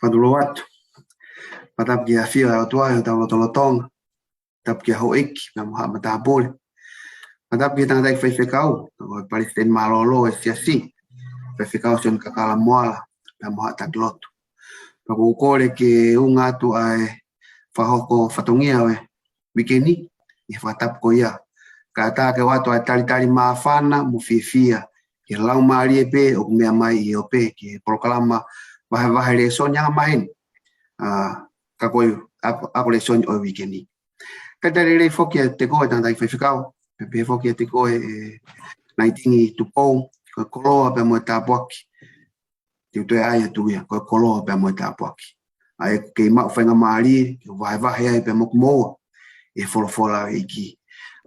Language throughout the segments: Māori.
Faduluat. Patap kia fia tua yo tau lotong. Tap kia ho ik na moha matapol. Patap kia tang dai fai kau. Palestin malolo siasi. Fai kau son kakala moala na moha taklot. Paku kore ke unga tu ai fahoko fatongia we. Wikeni e fatap ko ia. Kata ke watu ai tali maafana mufifia. Ke lau marie pe o mea mai i ope ke proklama vahe le sonya main. Kakoi ako le sonya o wikeni. Kata le foki te koe tanda i whaiwhikau. Pe foki te koe naitingi tupou. Koe koloa pe moe tāpuaki. Te utoe aia tuia. Koe koloa pe moe tāpuaki. Ai ke mau whainga maari. Ke vahe ai pe moku moa. E wholofola e ki.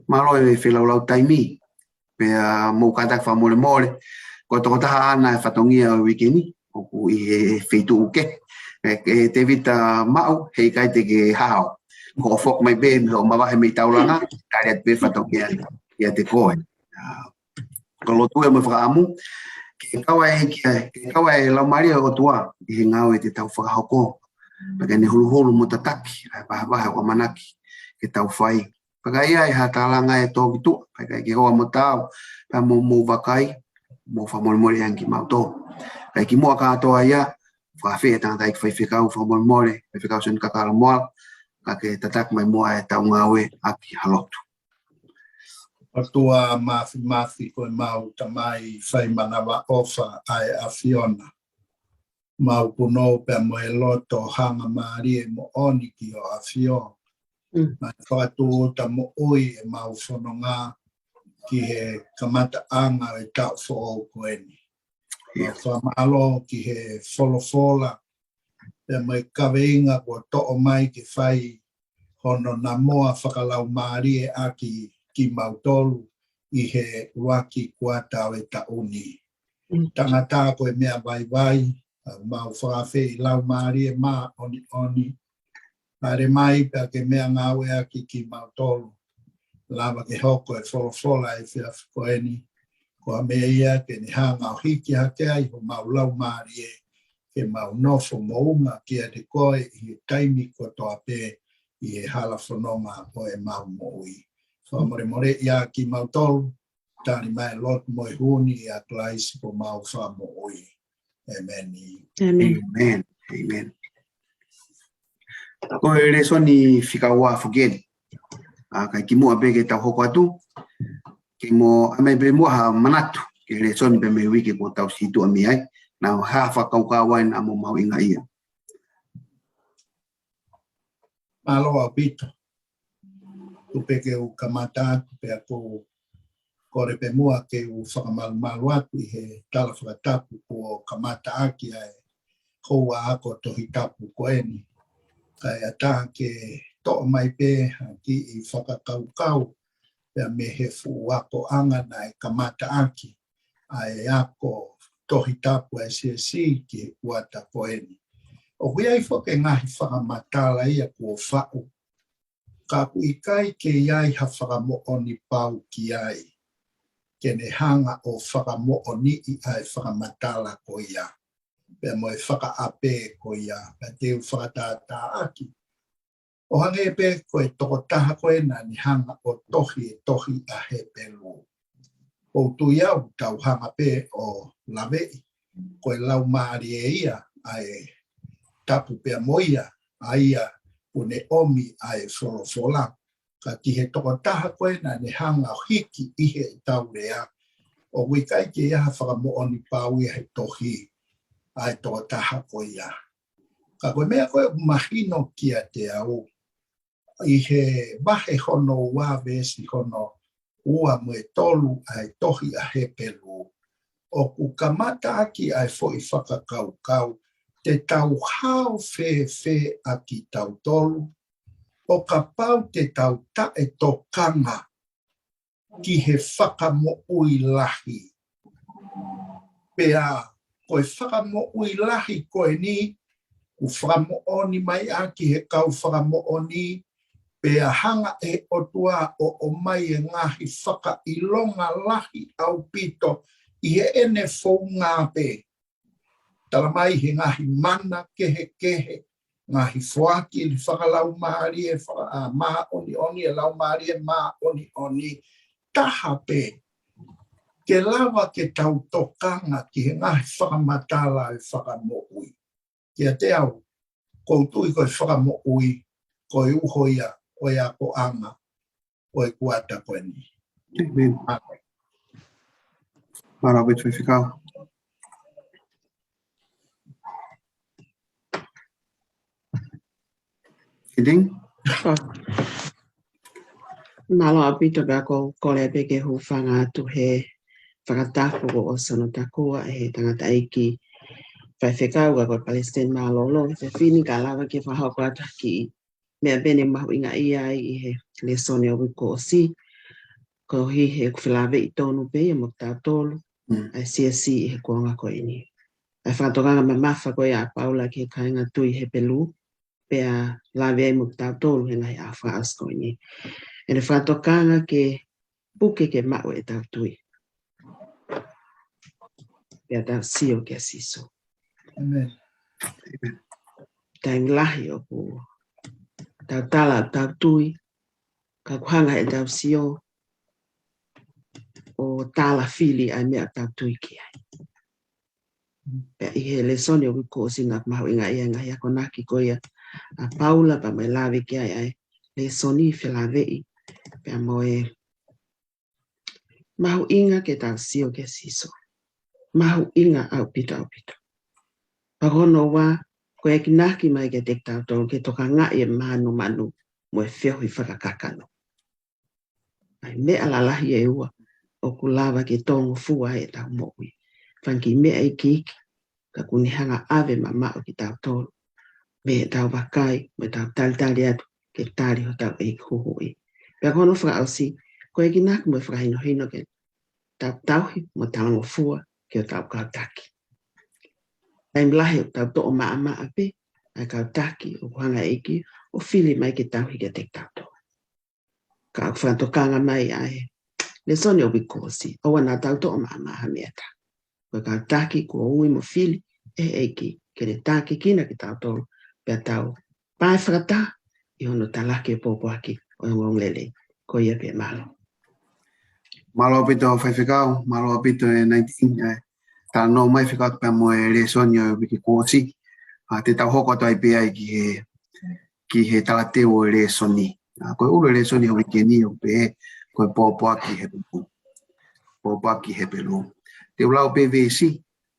Malo e whilau taimi. Pe mou katak wha mole. Koe toko taha ana e whatongia o wikeni. Oku i e wheitu uke. E te vita mau. Hei kai te ke hao. Ko fok mai be o mawahe mai taulanga. Kare at pe whatongia ia te koe. Ko lotu e mo whakaamu. Ke kawa e lau maria o tua. I he ngau e te tau whakahoko. Paka ne hulu mo tataki. Ai paha o manaki. Ke tau whai. Paka ia e hatalanga e tō kitu. Paka ke hoa mo tau. Pa mo wakai. Mo whamole anki mau tō. Kai ki mua katoa ia. Whawhi e tangata i whaiwhikau whamole. Whaiwhikau sen kakala moa. Ka ke tatak mai mua e tau ngawe aki halotu. Atua mafi koe mau tamai whai manawa ofa ai a Fiona. Mau kuno pe mo e loto hanga maari e mo oni ki o a Fiona. Mai whakatu ta mo oi e mau whanonga ki he kamata anga e tau who koeni. Whamalo ki he wholofola pe mo e kaweinga kua to'o mai ki whai hono na moa whakalau maari e aki ki mautolu i he waki kua tau e tauni. Tangata koe mea vai mau whakawhi i lau maari e mā oni. Pare mai pa ke mea ngāwe aki ki mautolu. Lava ke hoko e wholofola e whia whikoeni. Koa mea ia ke ni hanga o hiki hake ai ho mau lau maari e ke mau nofo mounga ki a te koe i he taimi ko toa pē i he hala whanonga o e mau moui. So more ia ki mautolu, tani mai lot moi huni a klaisi po mau wha moui. Amen. Amen. Amen. Ko e reso ni whikaua whukeri. Kai ki mua pe ke tau hoko atu. Ki mo ame pe mua ha manatu. Ke reso ni pe me wiki ko tau situ ami ai. Na ha whakaukawa na mo mau inga ia. Aloha pito. Tupe ke u kamata, tupe ako kore pe mua ke u whakamalu atu i he tala whakatapu ko kamata aki ai. Koua ako tohi tapu koeni. Kai ata ke to'o mai pe ki i whakakaukau pia me he fuako anga nai kamata aki ai ako tohi tapu ai si ki uata koeni. O hui ai whake ngahi whakamatala ia kua whau. Ka kui kai ke iai ha whakamooni pau ki ai. Ke ne hanga o whakamooni i ai whakamatala ko ia. Pea mo e whakaape ko ia. Pea te u whakatata aki. O hange e pe ko e toko taha koe na ni hanga o tohi a he pelu. O tu iau tau hanga pe o lavei. Ko e lau maari e ia ai tapu pea moia a ia une omi ai wholofola. Ka ki he toko taha koe na ni hanga hiki ihe i tau rea. O wikai ke ia whakamooni pau ia he tohi. Ai toko taha koe ia. Ka koe mea koe mahino kia te au. I he wahe hono wā vesi hono ua mue tolu ai tohi a he pelu. O ku kamata aki ai fo i whakakaukau. Te tau hao fe a ki tau tolu. O ka pau te tau tae tokanga ki he whakamoui lahi. Pea koe whakamoui lahi koe ni, ku whakamooni mai a ki he kau whakamooni, pea hanga e otua o mai e ngahi whakailonga lahi au pito i he ene fou ngā pe. talamai he ngahi mana kehe, ngahi fuaki li whakalau maari e maa oni e lau maari e maa oni taha pe. Ke lawa ke tau tokanga ki he ngahi whakamatala e whakamoui. Kia te au, koutui koe whakamoui, koe uhoia, koe a ko anga, koe kuata koe ni. Amen. Mara bet fifikau. Iding? Malo apito ka ko kole peke hu whanga atu he whakatapu o sono takua he tangata aiki whai whekau ka koe Palestine malolo he whini ka lawa ke whahau ata ki mea bene mahu inga ia i he le sone o wiko o si ko hi he whilawe i tonu pe mo tātolu ai si he kuanga koe ni ai whakatokanga me mawha koe a Paula ke kainga tui he pelu pe a lawe ai mo tātolu he ngai a whaas koe ni e le whakatokanga ke puke ke mau e tau tui. Pea tau sio ke siso. Amen. Taim lahi o pu. Tau tala tau tui. Ka kuhanga e tau sio. O tala fili ai mea tau tui ki ai. Pea ihe le soni o wiko o singa mahu inga ia ngahi ako naki koia. A Paula pa mai lawe ki ai ai. Le soni whilawei. Pea moe. Mahu inga ke tau sio ke siso. Mahu inga au pita. Pagono wa ko e kinaki mai ke tek tau tau ke toka ngā e manu mo e whiahu i whakakakano. Ai mea lalahi e ua o kulawa ke tongo fua e tau moui. Whanki mea i ki ka kunihanga ave mamao ki tau tolu. Me e tau wakai mo e tau talitali atu ke tari ho tau e kuhui. Pea kono whaka au si ko e kinaki mo e whakahino hino ke tau tauhi mo tau fua ke o tau kautaki. Taim lahi o tau to'o maa pe, ai kautaki o kuhanga eki, o fili mai ke tau hike te tau. Ka au whanatokanga mai ai, le soni o wikosi, o wana tau to'o maa meata. Ko kautaki ko ui mo fili, e eki, ke le taki kina ki tau tolu, pia tau pae whakata, i hono talaki e popoaki, o ngong lele, ko ia pe malo. Malo apito whaiwhikau, malo apito e 19, tā no mai whikatu pia mo e le soni o wiki kōsi. Te tau hoko atu ai pia ki he talateo e le soni. Koe uro le soni o wiki ni o pe, koe pōpōaki he pelu. Pōpōaki he pelu. Te ulau pe vesi,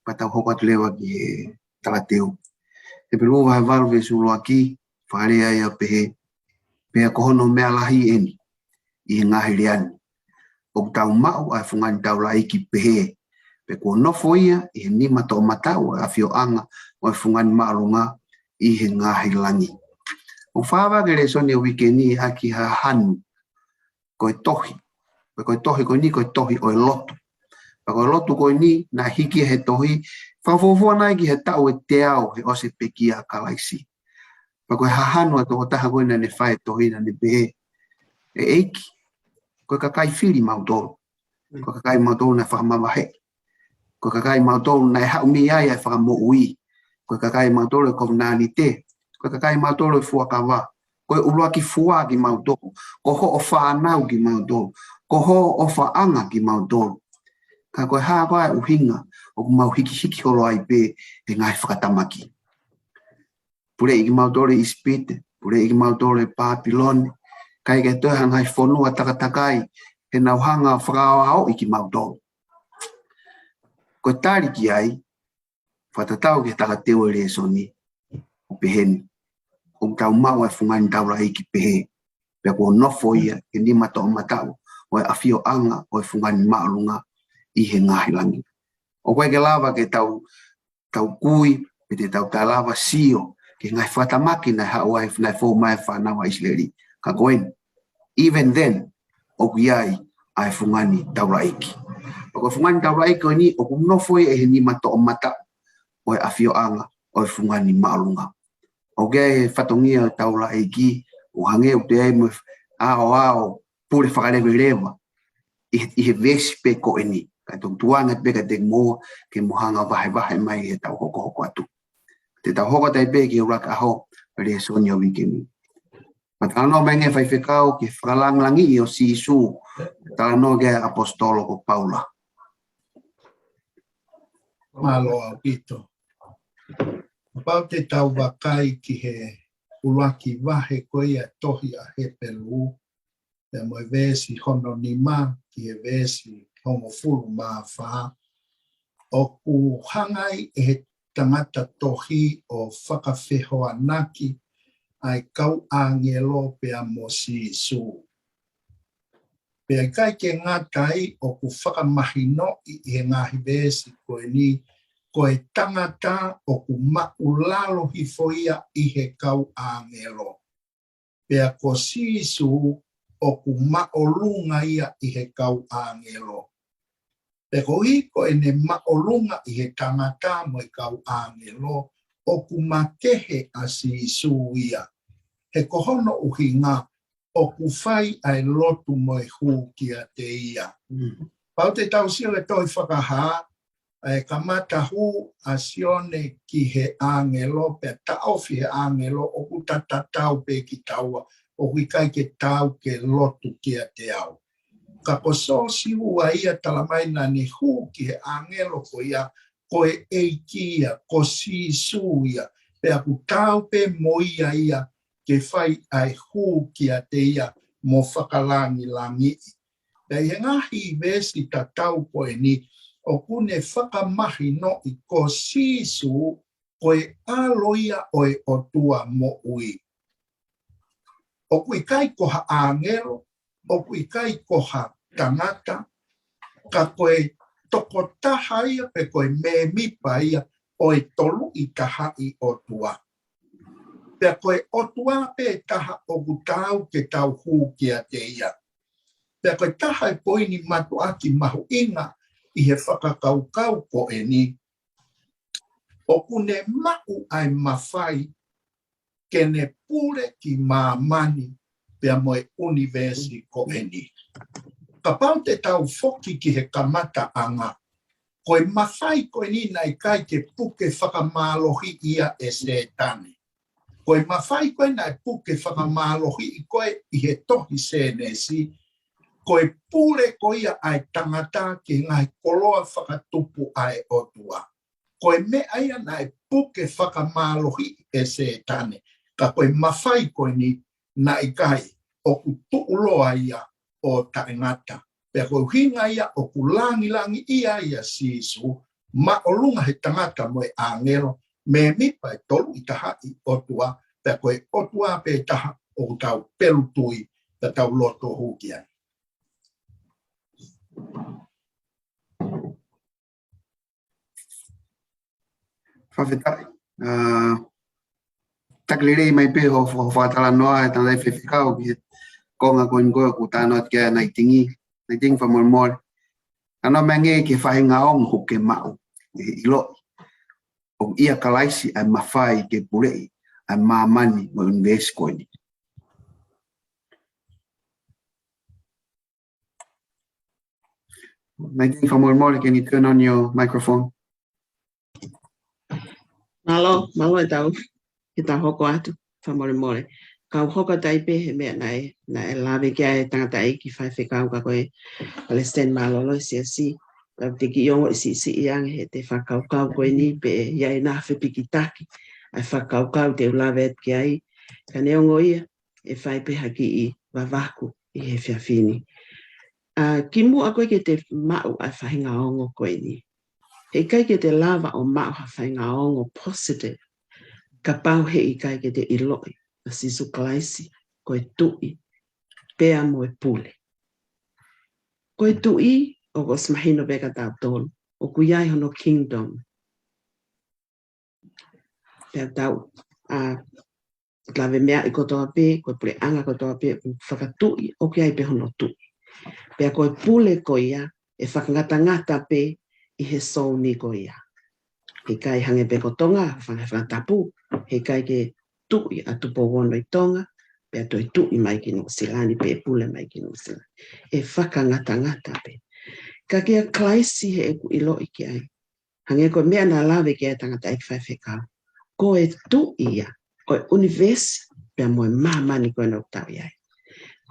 pa tau hoko atu lewa ki he talateo. He pelu vai varu ve sulo aki, whare ai a pe he kohono mea lahi eni, i ngahi reani. O tau mau ai whungani tau la iki pehe. Pe ko nofo ia i he nima to matau a fio anga o fungani marunga i he ngahi langi. O whawa ke le soni o wikeni aki ha hanu koe tohi. Pe koe tohi koe ni koe tohi o lotu. Pe koe lotu koe ni na hiki he tohi whawhawhua nai ki he tau e te au he ose peki a kalaisi. Pe koe ha hanu a toho taha koe na ne whae tohi na ne pehe. E eiki. Koe kakai whiri mautoro. Koe kakai mautoro na whakamawahe. Ko kakai mautoro na e hau mi ai e whakamo ui. Ko kakai mautoro e kovnani te. Ko kakai mautoro e fuakawa. Ko ulua ki fua ki mautoro. Ko ho o whanau ki mautoro. Ko ho o whaanga ki mautoro. Ka koe haa koe uhinga o ku mau hiki holo ai pe e ngai whakatamaki. Pure iki mautoro i Spite. Pure iki mautoro e Papilone. Kai ke toi hangai whonua takatakai. He nauhanga whakawao iki mautoro. Ko tari ki ai, whatatau ke talateo e le soni, o peheni. O tau mau e whungani tau la iki pehe. Pea ko nofo ia, e ni mato o matau, o e awhio anga, o e whungani maarunga, i he ngahi langi. O koe ke lava ke tau kui, pe te tau ta lava sio, ke ngai whatamaki na hau ai nai fō mai whanawa Isleri. Ka koen, even then, o kui ai, ai whungani tau la iki. O ko fungani tau rai ko ni o ku nofoi e ni mato o mata o e awhio anga o e fungani maalunga. O ke e whatongia tau rai ki o hange o te ai mo ao pure whakarewe rewa i he vesi pe ko e ni. Ka tung tuanga pe ka dek mo ke mohanga vai mai he tau hoko atu. Te tau hoko tai pe ki rak aho re sonyo wikemi. Matano menge fai fekau ki whakalang langi i o si isu tano ke apostolo ko Paula. Malo au pito. Pau te tau wakai ki he ulaki wahe koia tohi a he pelu. Te moe vesi hono ni ma ki he vesi hongo fulu ma wha. O ku hangai e he tangata tohi o whakawhehoa naki ai kau angelo pe a mo si isu. Pe kai ke ngatai o ku whakamahino i he ngahi vesi koe ni koe tangata o ku maulalo hifoia i he kau angelo. Pea ko sisu o ku maolunga ia i he kau angelo. Pe ko hiko e ne maolunga i he tangata mo i kau angelo o ku makehe a sisu ia. He kohono uhinga o ku whai ai lotu mo i hu kia te ia. Pau te tau sio e toi whakaha e kamata hu a sione ki he angelo pe taofi he angelo o ku tatatau pe ki taua o ku kai ke tau ke lotu kia te au. Ka ko so si ua ia talamaina ni hu ki he angelo ko ia koe eikia ko si su ia pe aku tau pe moia ia ke whai ai hu kia te ia mo whakalangi langi. Pe he ngahi vesi tatau koe ni o kune whakamahi no i ko sisu koe aloia oe o tua mo ui. O kui kai koha angelo, o kui kai koha tangata, ka koe toko taha ia pe koe me mipa ia oe tolu i taha i o tua. Pe koe o tua pe taha o kutau ke tau hu kia te ia. Pe koe taha e poini matu aki mahu inga i he whakakaukau ko e ni. O kune mau ai mawhai kene pule ki mamani pea moe universi ko e ni. Ka pau te tau foki ki he kamata anga. Koe mawhai ko e ni nai kai ke puke whakamalohi ia e se tane. Koe mawhai koe nai puke whakamalohi i koe i he tohi se nesi. Koe pule ko ia ai tangata ki ngai koloa whakatupu ai otua. Koe me aia nai puke whakamalohi e se tane. Ka koe mawhai koe ni nai kai o ku tuuloa ia o taengata. Pea koe hinga ia o ku langi ia ia sisu ma o lunga he tangata moe angelo me mipa e tolu i taha i otua. Pea koe otua pe taha o tau pelutui pe tau loto hukia. Whawhetai. Takliri mai pe ho whatala noa e tana whiwhikau ki konga koe ngoe ku tāna kia nai tingi whamolmore. Ano mange ke whahinga ong ho ke mau. Ilo o ia kalaisi ai mawhai ke purei ai mamani mo invest koe ni. Naiting whamolmore, can you turn on your microphone? Malo e tau, ki tau hoko atu, whamore. Kau hoko taipe he mea nai e lawe kia e tangata e ki whai whekau ka koe Palestine malolo i si. Tau te ki iongo i si iange he te whakaukau koe ni pe iai nā whipiki taki. Ai whakaukau te ulawe et ki ai. Ka neongo ia e whai peha ki i wawaku i he whiawhini. Ki mua koe ke te mau ai whahinga ongo koe ni. He kai ke te lava o mau ha whahinga ongo positive. Ka pau he i kai ke te iloi. A sisu kalaisi, koe tui, pea moe pule. Koe tui, o ko smahino beka tau tonu, o kuyai hono kingdom. Pea tau, lawe mea i kotoa pe, koe pule anga kotoa pe, whakatui, o kuyai pe hono tui. Pea koe pule koia, e whakangata pe, i he souni koia. He kai hange pe kotonga, whakatapu, he kai ke tui a tupo wono i tonga, pea toi tui mai ki no silani, pe pule mai ki no silani. E whakangata pe. Ka kia klaisi he eku ilo iki ai. Hange ko mea na lawe kia tangata ik whaiwhekau. Ko e tu ia, o e univesi, pia moe mamani koe no tau iai.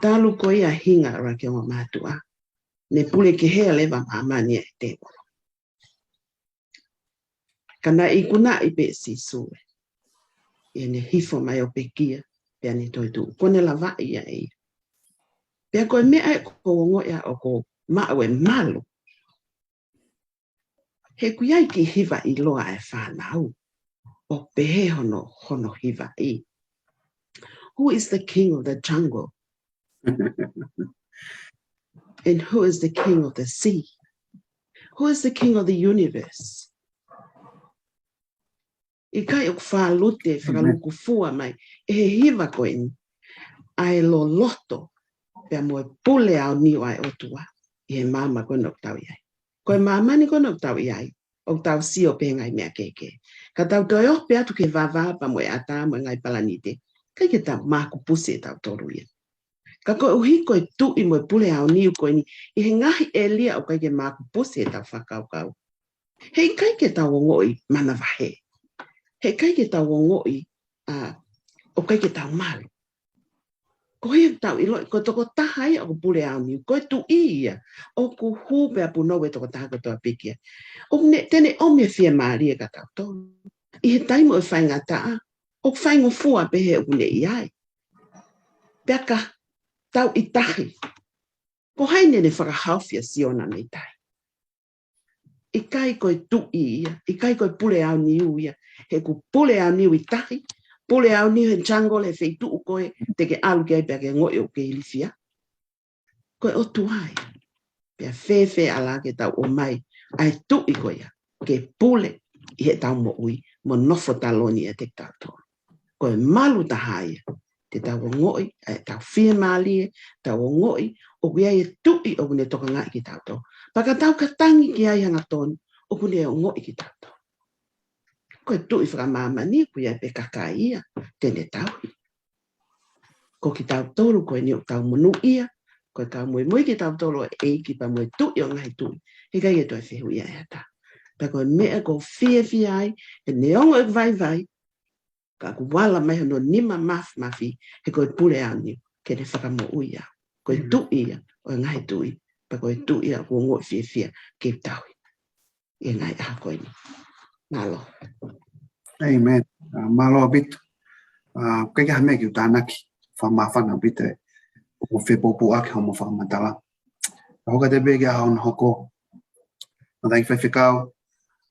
Talu ko ia hinga ra kia o mātua. Ne pule ke hea lewa mamani e te. Kana i kuna i pe si sue. E ne hifo mai o pe kia, pia ni toi tu. Kone la vai ia e. Pia koe mea e ko ongo ia o ko mau e malu. He kuiai ki hiva i loa e whanau. O pehe hono hiva i. Who is the king of the jungle? And who is the king of the sea? Who is the king of the universe? I kai o whalute whakaluku fua mai. E he hiva koe ni. Ai lo loto. Pea moe pule au niu ai otua. I he mama koe nok tau iai. Koe mama ni koe nok tau iai. O tau si o pe ngai mea keke. Ka tau toi o pe atu ke vava pa moe ata moe ngai palanite. Kai ke tau maku puse e tau toru ia. Ka koe uhi koe tu i moe pule au niu koe ni. I he ngahi e lia o kai ke maku puse e tau whakau kau. Hei kai ke tau o ngoi mana vahe. Hei kai ke tau o ngoi o kai ke tau malu. Ko hei tau ilo, ko toko tahai o pule au niu. Koe tu ia. O ku hupe apu no e toko taha ko toa pikia. O ne tene o me fia maria ka tau tonu. I he taimo e whainga taa. O whaingo fua pe he une iai. Peka tau i tahi. Ko haine ne whakahawhia siona nei tai. I kai koe tu ia. I kai koe pule au niu ia. He ku pule au niu i tahi. Pule au niu he jungle he wheitu u koe. Te ke alu kia pia ke ngoi o ke ilifia. Koe o tuai. Pia whewhe ala ke tau o mai. Ai tu i koe ia. Ke pule i he tau mo ui. Mo nofo taloni e te tato. Koe malu tahai. Te tau o ngoi. Ai tau whia malie. Tau o ngoi. O kia e tui o kune toka ngai ki tato. Paka tau ka tangi ki ai hanga tonu. O kune o ngoi ki tato. Koe tui whakamama ni kuia pe kakai ia. Tene tau. Ko ki tau tolu koe ni o tau monu ia. Koe tau mui ki tau tolu e ki pa mui tui o ngai tui. He kai e toi whehu ia e ta. Pa koe mea ko fia ai. E neongo e vai. Ka ku wala mai no nima mafi. He koe pule au ni. Ke ne whakamo ui au. Koe tui ia o ngai tui. Pa koe tui ia ko ngoi fia. Ke tau. E ngai a koe ni. Malo. Amen. Malo bit. Cái hame ki utanaki. Whamawhana bite. O whepopo ake homo whamatala. Hoka te bege a hon hoko. Nā tai whaiwhikau.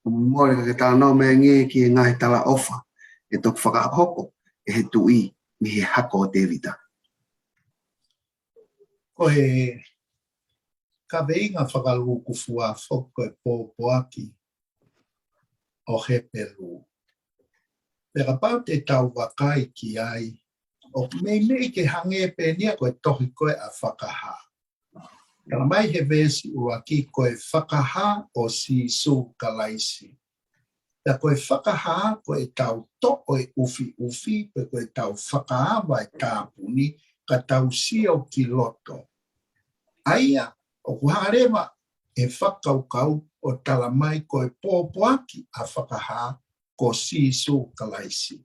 Mōre ka ke tala no me ngi ki ngai tala ofa. E tok whakahoko. E he tui. Mi he hako o te vita. Ko he ka veinga whakaluku fua whoko e pōpo aki o he peru. Pera pau te tau wakai ki ai. O mei ke hange pe nia koe tohi koe a whakaha. Kala mai he vesi ua ki koe whakaha o si su kalaisi. Pea koe whakaha koe tau to e ufi pe koe tau whakaha vai tāpuni ka tau sio ki loto. Aia o kuharewa e whakaukau o tala mai koe pōpoaki a whakaha ko si su kalaisi.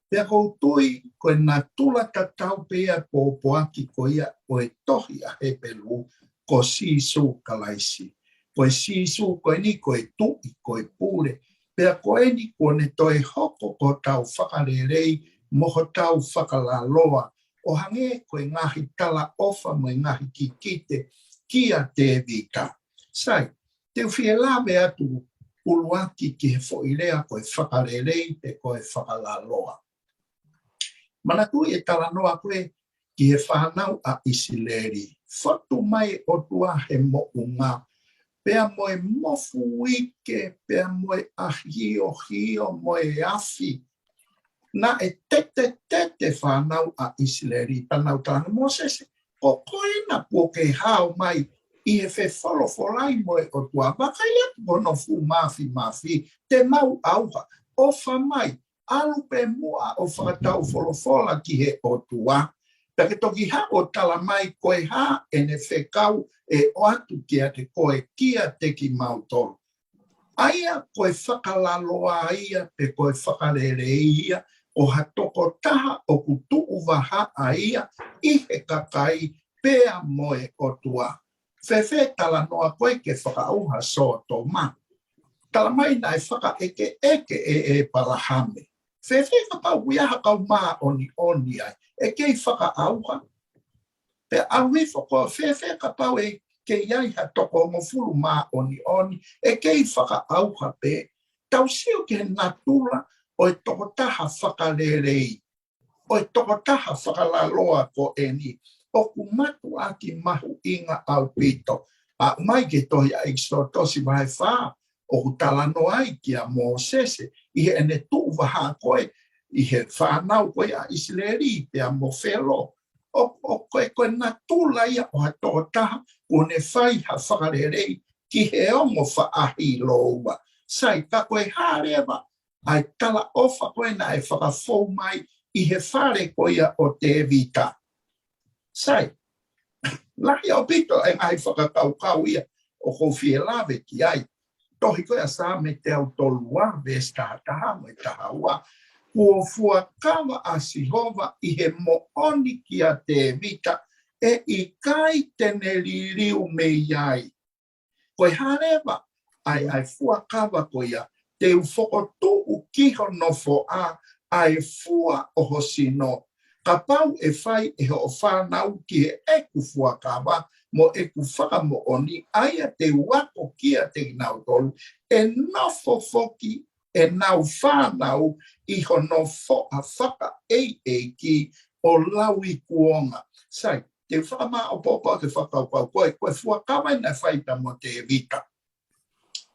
Pea kou tui koe nā tula tatau pea pōpoaki ko ia o e tohi a he pelu ko si su kalaisi. Koe si su koe ni koe tui koe pūre. Pea koe ni kone toi hoko ko tau whakarerei moho tau whakalaloa. O hange koe ngahi tala ofa mo ngahi ki kite kia te vita. Sai, te whie lawe atu uluaki ki he foilea koe whakarerei te koe whakalaloa. Manaku e tala noa koe ki he whanau a Isileri. Whatu mai o tua he mo unga. Pea moe mofu wike, pea moe a hio moe afi. Na e tete whanau a Isileri. Panau tanga Moses, o koe na poke hao mai i he whe wholofolai moe o tua. Wakaia bono fu mafi, te mau auha, o whamai. Alu pe mua o whakatau wholofola ki he o tua. Peke toki ha o tala mai koe ha e ne whekau e o atu kia te koe kia te ki mautoro. Aia koe whakalaloa ia pe koe whakarere ia o hatoko taha o kutu uwaha a ia i he kakai pea moe o tua. Whewhe tala noa koe ke whakauha so tō ma. Tala mai nai whaka eke e parahame. Whewhe kapau wiaha kau maa oni oni ai. E kei whakaauha. Pe awi whako whewhe kapau e ke iai ha toko mo fulu maa oni oni. E kei whakaauha pe. Tau siu ke natula o e toko taha whakarerei. O e toko taha whakalaloa ko eni. O kumatu aki mahu inga au pito. A mai ke tohi a iksotosi vai whaa. O talano ai ki a Mosese. I he ene tu waha koe. I he whanau koe a Isleri pe a Mofelo. O koe na tula ia o ha toko taha. O ne whai ha whakarerei. Ki he ongo whaahi loa. Sai ka koe harewa. Ai tala ofa koe na e whakafou mai. I he whare koe o te vita. Sai. Lahi au pito e ngai whakakau ia. O kowhie lawe ki ai. Tohi koe a sā me te au tolua. Ves taha mo e taha ua. Kua fuakawa a Sihova i he mooni ki a te vita. E i kai tene ririu me iai. Koe harewa. Ai fuakawa koe ia. Te ufokotu u kiho no fo a. Ai fua o hosino. Ka pau e whai e ho whanau ki he eku fuakawa. Mo eku whakamo oni. Aia te wako kia te inau tolu. E nofo foki. E nau whanau. I ho no fo a whaka ki. O lau i kuonga. Sai. Te whakama o popo te whakau koe. Koe fuakawa na whaita mo te vita.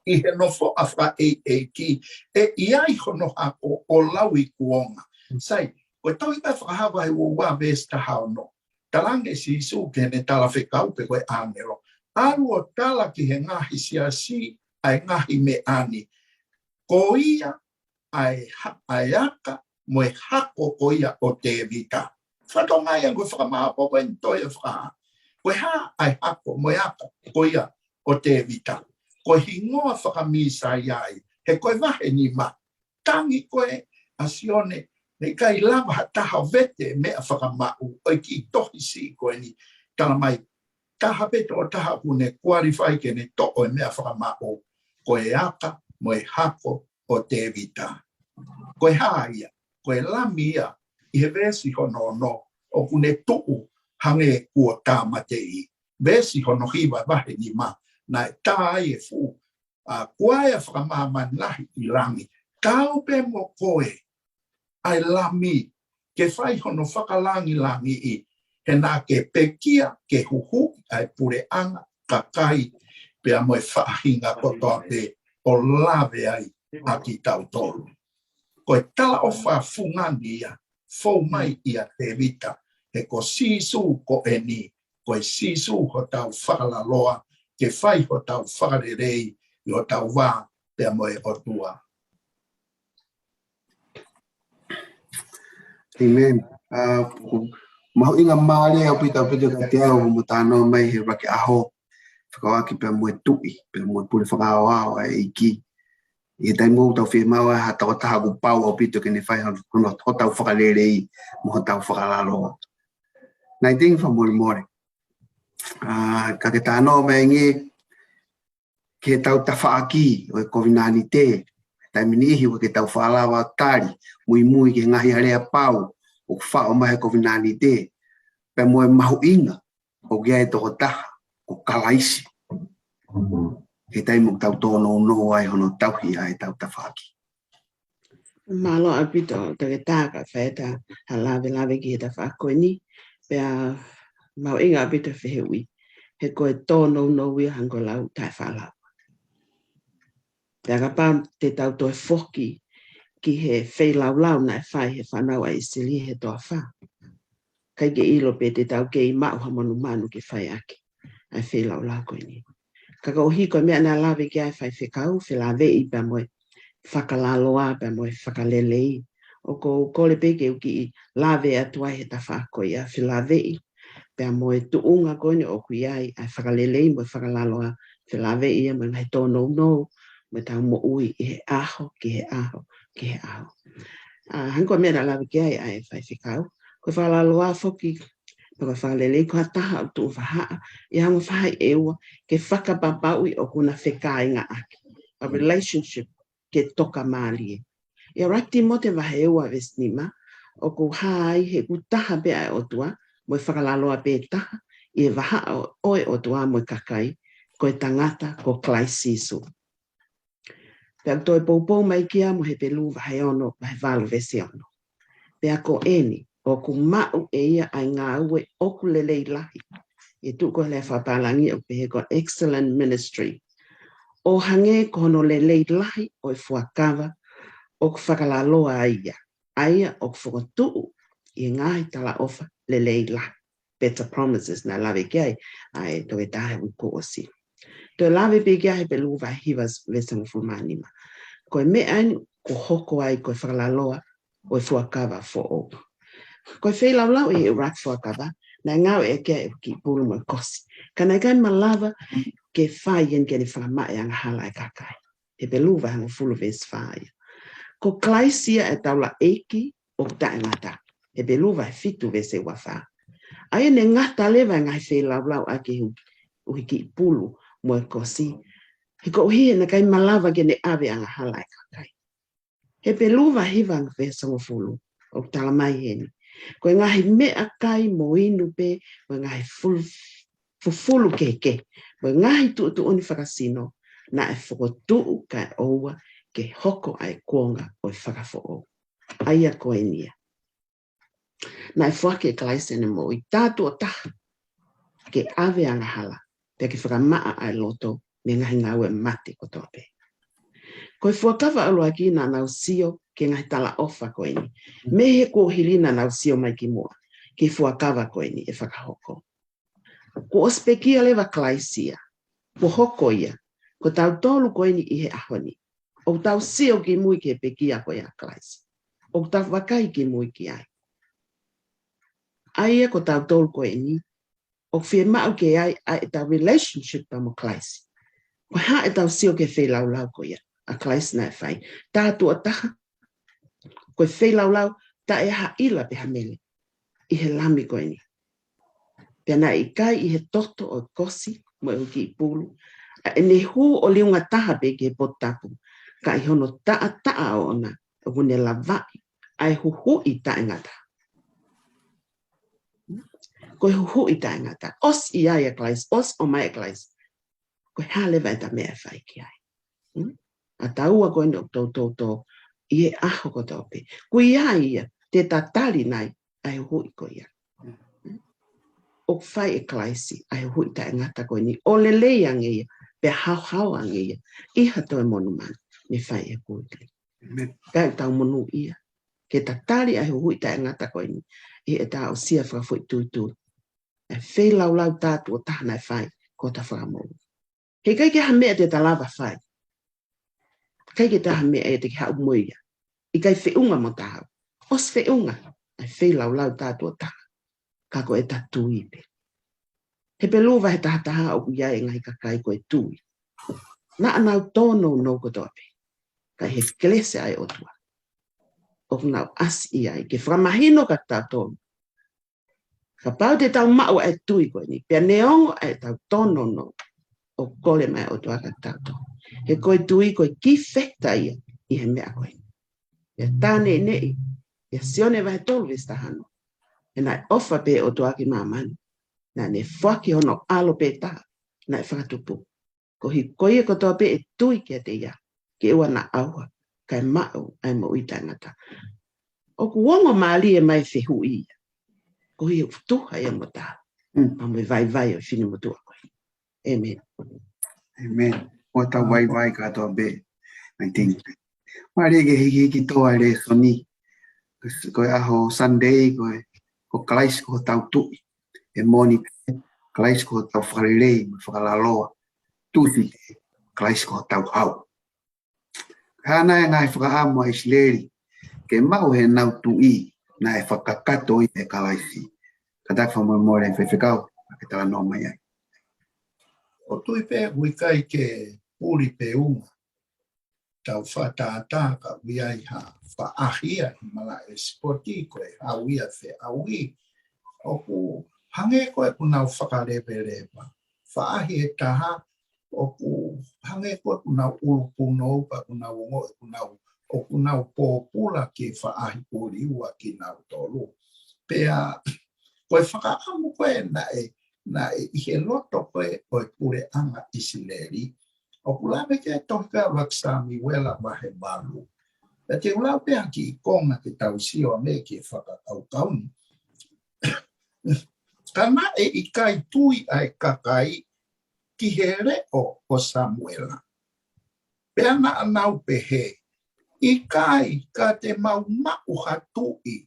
I he no fo a wha ki. E iai hono hako o lau i kuonga. Sai, koe tau i mai whakahawa he ua ves tahao no. Talange si isu ke ne tala whekau pe koe anero. Aru o tala ki he ngahi siasi ai ngahi me ani. Ko ia ai aka mo e hako ko ia o te vita. Whato ngai ang koe whakamaha popo en toi e whakaha. Koe ha ai hako mo e aka ko ia o te vita. Ko hingoa whakamisa iai, he koe wahe ni ma. Tangi koe asione, ne kai lava taha vete mea whakamau, oi ki tohi si koe ni. Tala mai, taha vete o taha kune kuarifai ke ne to o mea whakamau. Koe aka, moe hako o te vita. Koe haia, koe lami ia, i he vesi hono no, o kune tuu hange kua tāmate i. Vesi hono hiwa wahe ni ma. Na tā e fu a koe a whakamaha nahi i rangi. Kau pe mo koe ai lami ke whai hono whakalangi langi i. He nā ke pekia ke huhu ai pure anga kakai pe a moe whaahinga kotoa pe o lawe ai a ki tau tolu. Koe tala o whafungani ia, fau mai ia te vita. He ko sisu ko e ni, koe sisu ho tau whakalaloa ke whai ho tau whakarerei i ho tau wā te moe o tua. Amen. Mahu inga maare au pita ka te au mo tāno mai he rake aho. Whakawaki pe moe tui, pe moe pule whakawao ai iki. I tai mou tau whi maua ha tau taha ku pau au pito ke ne whai hono ho tau whakarerei mo ho tau whakalaloa. Nai ting whamori more. Ka te tāno mai ngi ke tau tawhaaki o e COVID-19 te. Tai minihi o ke tau whaalawa tari mui ke ngahi harea pau o whao mai COVID-19 te. Pe moe mahu inga o kia e toko taha o kalaisi. Ke tai mo tau tono no ai hono tauhi ai tau tawhaaki. Malo a pito te taka whaeta ha lawe ki he ta whakoe ni. Pea mau inga a pito whihewi. He koe tono no wia hango lau tai whalau. Pea ka pā te tau toi whoki ki he whailau na whai he whanau ai sili he toa wha. Kai ke ilo pe te tau ke I mau ha manu ki whai aki. Ai whailau koe ni. Ka kau hiko mea na lawe ki ai whai whekau, whelawe I pa moe whakalaloa, pa moe whakalelei, O ko kole peke uki lave atua he ta whako ia whilawei. Pea mo e tuunga koine o kui ai ai whakalelei mo e whakalaloa whilawei ia mo ngai tōno no mo tau mo ui i he aho ki he aho ki he aho. Hanko mea lawe ki ai ai whai whikau. Ko whakalaloa whoki Paka whakalelei ko taha o tu whahaa i hanga whahai eua ke whakapapaui o kuna whekainga ake. A relationship ke toka mālie. Ia rati mo te wahe eua vesnima o ku hai he ku taha bea o tua mo i whakalaloa pe taha i e wahaa oe o tua mo i kakai ko e tangata ko klaisisu. Pea toi poupou mai kia mo he pelu wahe ono wahe walu vese ono. Pea ko eni o ku mau e ia ai ngā ue o ku lelei lahi. E tuko le whapalangi o pehe ko excellent ministry. O hange kono lelei lahi o i fuakawa o ku whakalaloa aia. Aia o ku whakatuu i ngāhi tala ofa lelei lahi. Better promises na lawe kiai ai to e tahe uko osi. To lawe pe kia he pelu vai hivas vesang fumanima. Ko e me ainu ko hoko ai ko e whakalaloa o i fuakawa fo o. Ko e whailau e rak fuakawa na ngau e kia e ki pulu mo kosi. Kana kai malawa ke whai en ke ni whakamai anga hala e kakai. E pelu vai hango fulu ves whai. Ko klaisia e taula eiki o ta ngata. E pelu vai fitu ves e wafa. Ai ne ngata lewa ngai whailau ake hui ki pulu mo e kosi. He ko hi na kai malawa ke ne ave anga hala e kakai. He pelu vai hivang ves o fulu o tala mai heni. Ko ngahi mea kai mo inu pe, mo ngahi fulu keke, mo ngahi tu oni whakasino, na e whakotuu kai oua ke hoko ai kuonga o i whakafo o. Aia ko e nia. Na e whake klaisene mo i tātu o taha, ke ave anga hala, pe ke whakamaa ai loto, me ngahi ngau e mate ko tope. Ko i whakawa alua ki na nau sio, ke ngai tala ofa ko ini. Me he ko hilina nau sio mai ki mua. Ke fuakawa ko ini e whakahoko. Ko ospekia lewa klaisia. Ko hoko ia. Ko tau tolu ko ini i he ahoni. O tau sio ki mui ke pekia ko ia klaisi. O tau wakai ki mui ki ai. Aia ko tau tolu ko ini. O whie mau ke ai e tau relationship pa mo klaisi. Ko ha e tau sio ke whi lau ko ia. A klaisi na e whai. Tātu o taha. Ko e lau ta e ha ila pe hamele. I he lami ko ini. Pena i kai i he toto o kosi mo e uki i pulu. E ne hu o liunga taha pe ke potapu. Ka i hono taa o ona. O kune lavai. Ai huhu i ta ngata. Ko i huhu i ta ngata. Os i ai a klais. Os o mai a klais. Ko ha lewa e ta mea whai ki ai. A taua ko ini o tau i e aho ko tope. Ko ia ia, te tatari nai, ai hui ko ia. O whai e klaisi, ai hui ta ngata ko ni. O lelei ange ia, pe hau ange ia. Iha toi monu man, me whai e kuikli. Kai tau monu ia. Ke tatari ai hui ta ngata ko ni. I e tau sia whakafui tui. E whai lau tātu o tahana e whai, ko ta whakamonu. He kai ke ha mea te talawa whai. Kai ke taha mea e te ki hau muia. I kai whiunga mo tahau. Os whiunga, ai whilau tātu o taha. Kako e ta tui pe. He peluwa he taha o kuia e ngai kakai ko e tui. Na anau tono no ko tope. Kai he klese ai o tua. O nau as i ai. Ke whamahino ka tātono. Ka pau te tau mao e tui ko ni. Pea neongo e tau tono no. O kole mai o tua ka tātono. He koe tui koe ki whekta ia. I he mea koe. E tāne nei, e sione vai tolu vista hano. E nai ofa pe o tuaki mamani. Na ne whaki hono alo pe taha. Nai whakatupu. Ko hi koe ko toa pe e tui ke te ia. Ke ua na aua. Kai mau ai mo i tangata. O ku wongo maali e mai whihu ia. Ko hi tuha e mo taha. Ma mo vai o whini mo tua koe. Amen. Amen. O ta vai ka toa be. I think. Mari ke hiki toa le soni. Ko aho Sunday ko klais ko tau tu. E moni klais ko tau whakarelei, whakalaloa. Tusi klais ko tau hau. Hana e ngai whakaamo a isleri. ke mau he nau tui na e whakakato I e kalaisi. Ka tak whamoe e whewhekau, ke tala no mai ai. O tui pe wikai ke puri pe unga. Tau whataata ka wiai ha whaahia I mala e spoti koe awia fe awi. O ku hange koe ku nau whakarewerewa. Whaahi e taha o ku hange koe ku nau urupuno pa ku nau ongo o ku nau pōpula ki whaahi puri ua ki nau tolu. Pea koe whakaamu koe na e ihe loto koe o e pure anga isileri. O kulame ke tohika waksami wela wahe balu. E te ulau pea ki I konga ke tausio a me ke whakakautauni. Kana e ikai tui ai kakai ki here o Samuela. Pea na anau pehe. Ikai ka te mau mau hatui.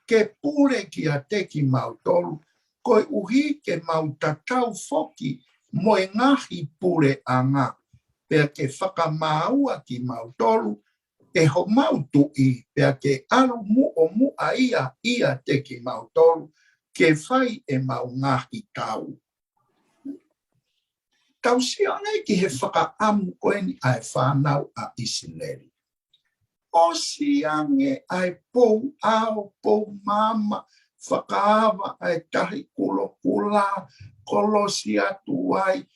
Ke pure ki a te ki mau tolu. Koe uhi ke mau tatau foki moe ngahi pure anga. Pea ke whakamaua ki mau tolu. E ho mau tui. Pea ke alu mu a ia te ki mau tolu. Ke whai e mau ngahi tau. Tau sia nei ki he whakaamu koe ni ai whanau a Isileri. O siange ai pou ao, pou mama, whakaawa ai tahi kulo kula, kolosi atu ai.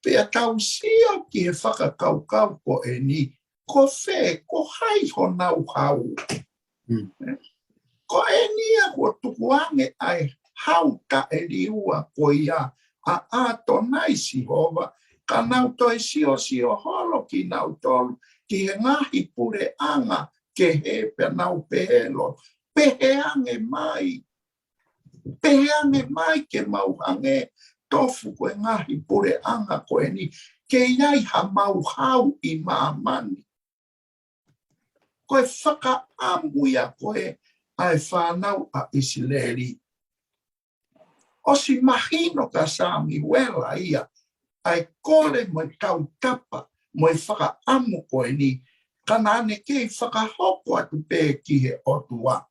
Pea tau sia ki he whakakaukau ko e ni, ko whē, ko hai ho nau hau. Ko e nia ko tukuange ai hau ta e liua ko ia, a ato naisi hova, ka nau toi sio holo ki nau tolu, ki he ngahi pure anga ke he pe nau pehelo. Peheange mai ke mau hange tofu ko e ngahi pure anga ko e ni, ke iai ha mau hau I maamani. Ko e whaka amuia ko e ai whanau a Isileri. O si mahino ka Samuela ia, ai kore mo tau tapa, mo e whaka amu ko e ni, kana ane ke whaka hoko atu pe ki he otua.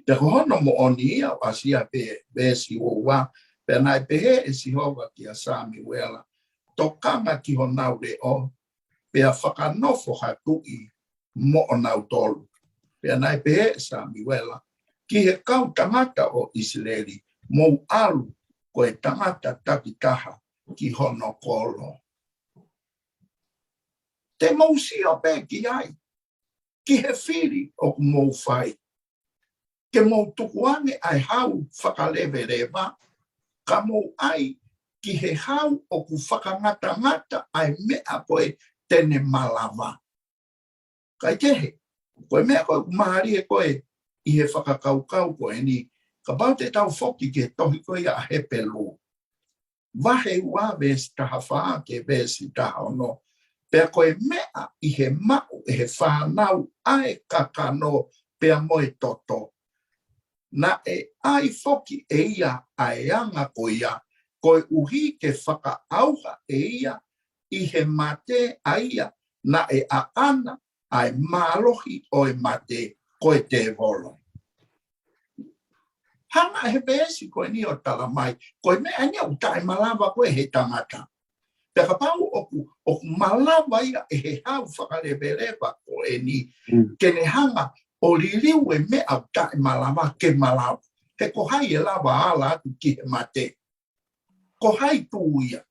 Te hono mo oni ia o asia pe si o wa, pe nai pe he e si hova ki a Samuela, tokanga ki ho nau re o, pe a whaka nofo hatui mo o nau tolu. Pe nai pe he Samuela, ki he kau tangata o Isileri, mo alu ko e tangata takitaha ki hono kolo. Te mausio pe ki ai, ki he whiri o ku mou whai. Ke mou tukuange ai hau whakalewerewa, ka mou ai ki he hau o ku whakangata ai mea koe tene malawa. Kai tehe, koe mea koe kumahari e koe I he whakakaukau koe ni, ka pau te tau whoki ke tohi koe a he pelu. Wahe ua vesi taha whaa ke vesi taha ono. Pea koe mea I he mau e he whanau ai kakano pea moe toto. Na e ai whoki e ia ai anga ko ia, koe uhi ke whakaauha e ia I he mate a ia, na e a ana ai malohi o e mate koe te volo. Hanga he besi koe ni o tala mai, koe mea nia utai malawa koe he tangata. Te kapau o malawa ia e he hau whakarewerewa ko e ni, kene hanga o liliu e mea utai malawa ke malawa. He kohai e lawa ala atu ki he mate. Kohai tu ia.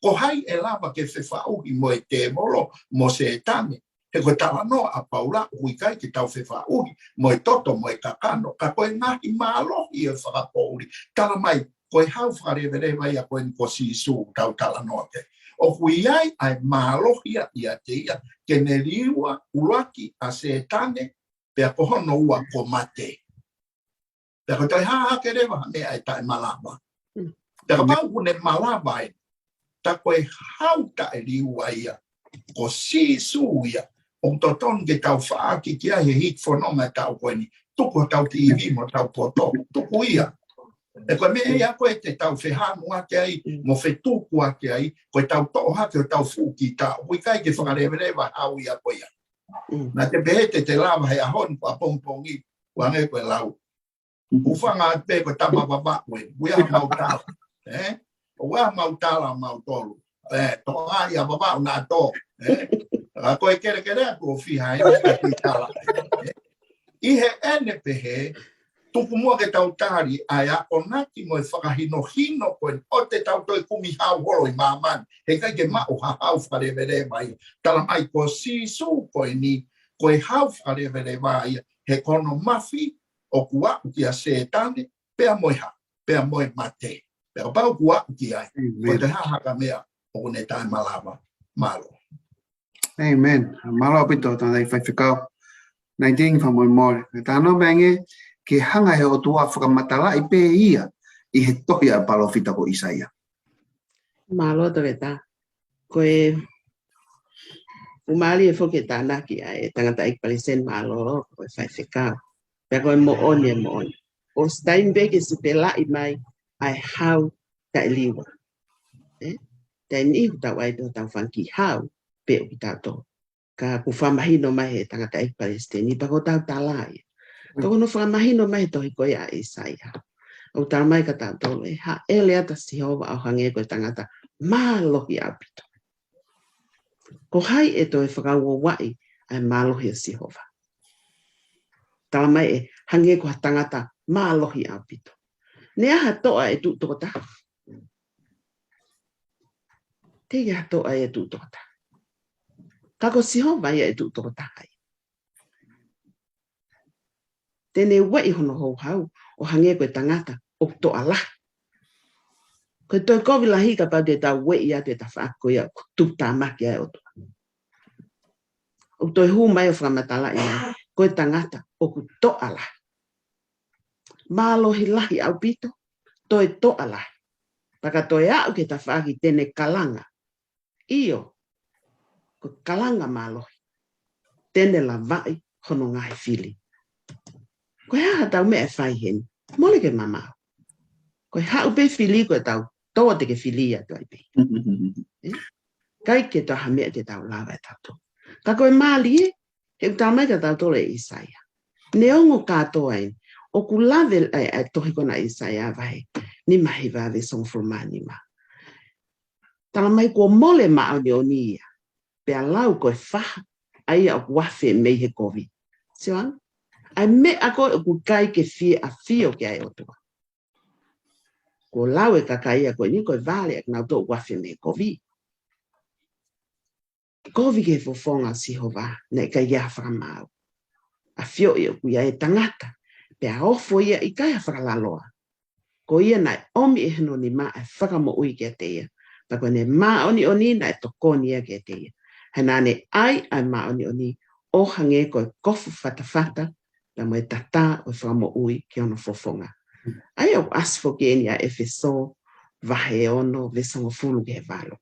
Kohai e lawa ke whewhauhi mo e te molo mo se etame. He koe tala no a paula ui kai ki tau whewhauhi mo e toto mo e kakano. Ka koe ngahi mālohi e whakapouri. Tala mai, koe hau whakarewerewa ia koe ni ko sisu tau tala no te. O kui ai ai mālohi ia te ia ke ne liua ulaki a se etane pea kohono ua ko mate. Pea koe tai haa ke rewa mea e tai malawa. Pea kapau kune malawa e. Ta koe hau ta e liua ia ko sisu ia. O toton ke tau whaaki kia he hit whanonga tau koe ni. Tuku tau TV mo tau poto. Tuku ia. E koe mea ia koe te tau whehanu ake ai, mo whetuku ake ai, koe tau toha ke o tau fuki tau. Hui kai ke whakarewerewa hau ia koe ia. Na te pehete te lava he ahon pa pongpongi wange koe lau. Ufanga te ko tama baba koe. Wea mautala. O wea mautala mautolu. Toa ia baba una to. La koe kere ko fiha ni ka tala. Ihe ene pehe tupu mua ke tau tari aia o naki mo e whakahino koe o te tau toi kumi hau horo I māman. He kai ke mao hau wharewere mai. Tala mai ko sisu koe ni koe hau wharewere mai. He kono mafi o kua ki a setane pea moe mate. Pea pau kua ki ai. Ko te hahaka mea o ne tai malawa. Malo. Amen. Malo pito tana I whaiwhikau. Nai ting whamoi mōre. Tāno mengi ke hanga he o tua whakamatala I pē ia I he tohi a palo fita ko Isaia. Malo to veta. Koe umali e whoke tāna ki ai tangata I palisen malo koe whaiwhikau. Pea koe mo oni. O Steinbeck si pela I mai ai hau tai liwa. Tai ni tau ai tau whanki hau pe o ki tātou. Ka ku whamahino mai he tangata I palisen I pako tau talai. Kako no whamahino mai tohi koe a Isaia. O tala mai ka tātou e ha ele ata si hova au hange koe tangata mālohi au pito. Ko hai e toi whakau wai ai mālohi a si hova. Tala mai e hange koe tangata mālohi au pito. Ne aha toa e tu tōta. Te ia toa e tu tōta. Kako si hova ia e tu tōta hai. Tēnei wai hono hou hau o hange koe tangata o toa la. Koe toi kovi la hika pau te tau wai ia te ta whaako ia tuta maki ai o toa. O toi hu mai o whamatala ina koe tangata o ku toa la. Mālohi lahi au pito, toi toa la. Paka toi au ke ta whaaki tēne kalanga. Io, ko kalanga mālohi. Tēne la vai hono ngai fili. Koe haha tau mea whai hen, mole ke mamau. Koe hau pe fili koe tau, toa te ke fili atu ai pe. Kai ke toha mea te tau lawa e tau. Ka koe maali e, he tau mai ka tau tole Isaia. Ne ongo kātoa e, o ku lawe tohi kona Isaia vai, ni mahi wawe songfulmani ma. Tala mai kua mole maa ni o nia, pea lau koe whaha, aia o wafe mei he kovi. Siwang? Ai me ako e ku kai ke fie a fio ke ai o tua. Ko lau e kakai a koe ni koe vale ak nau tō wafe me kovi. Kovi ke fofonga si hova ne kai ia whakamau. A fio e o ku ia e tangata. Pe a ofo ia I kai a whakalaloa. Ko ia nai omi e heno ni maa e whakamo ui ke te ia. Pa koe ne maa oni na e tokoni ia ke te ia. Hanane ai maa oni o hange koe kofu whatawhata la mo e tata o whamo ui ki ono fofonga. Ai au asfo ke ni a efeso vahe ono vesongo fulu ke valo.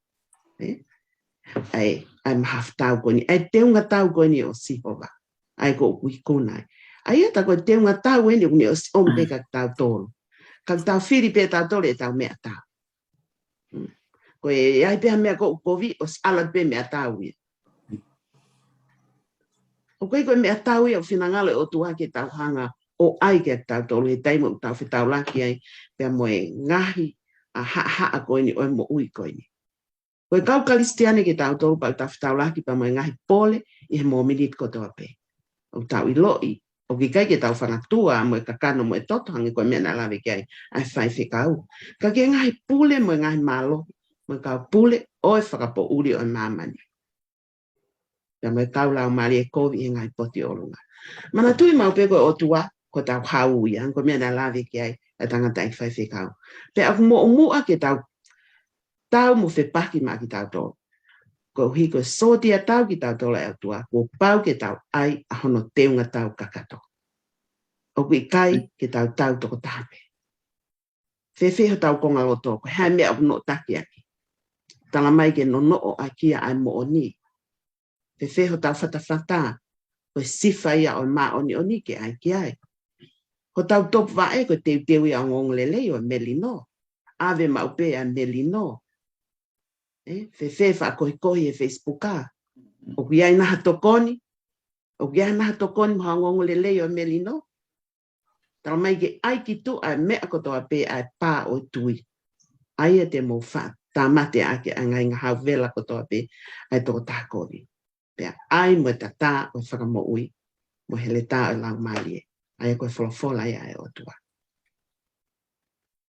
Ai mahaf tau koni, ai teunga tau koni o sihova. Ai ko ui kunai. Ai ata ko teunga tau eni kuni o ompe kak tau tolo. Kak tau whiri pe tau tolo e tau mea tau. Ko e ai pēha mea ko ukovi o alat pe mea tau ia. O koe koe mea tau ia o whinangale o tuha ke tau hanga o ai ke tau tolu he taimo o tau whitau laki ai pia moe ngahi a haa koe ni o mo ui koe ni. Koe kau kalistiane ke tau tolu pa tau whitau laki pia moe ngahi pole I he mo minit ko toa pe. O tau I loi, o ki kai ke tau whangatua moe kakano moe toto hangi koe mea na lawe ke ai whai whikau. Ka ke ngahi pule moe ngahi malo, moe kau pule o e whakapo uri o mamani. Pia moe kau lau mali e kovi e ngahi poti olunga. Mana tui mau pe koe o tua, ko tau hau ia, ko mea na lawe ke ai, a tangata I whai whikau. Pe aku mo umua ke tau mo whepaki ma ki tau tō. Ko hiko sotia tau ki tau tola e tua, ko pau ke tau ai a hono teunga tau kakato. O kui kai ke tau toko tape. Whewheho tau konga o tō, ko hea mea aku no taki aki. Tala mai ke no o a kia ai mo o ni. Whewheho tau whatawhata, ko sifa ia o maa oni ke ai ki ai. Ko tau topu wae ko teu ia o ngonglele o melino. Ave maupe a melino. Whewhewa kohi e Facebooka. O kui ai naha tokoni, O kia na to kon ma ngongo le le o melino. Tala mai ke ai ki tu ai mea kotoa pe ai pā o tui. Ai e te mo wha. Tā mate ake a ngai ngā hau vela kotoa pe ai tō tākori. Pea ai mo ta tā o whakamo ui. Mo hele tā o lang malie. Ai koe wholofola ai o tua.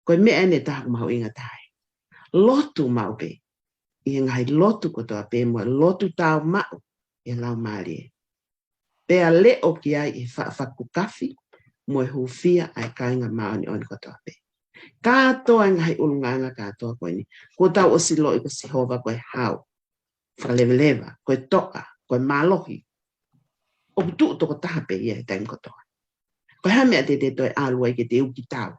Koe mea ene tāku mau inga tai. Lotu mau pe. I ngai lotu kotoa pe mo lotu tāu mau. E lang malie. Pea le o ki ai i whakukafi. Mo e hufia ai kainga maoni oni kotoa pe. Katoa ngai ulunganga katoa koe ni. Ko tau o si loi ko si hova koe hau. Whakalewelewa, koe toka, koe malohi. O tu toko taha pe ia e taim kotoa. Koe hamea te toi alua i ke te uki tau.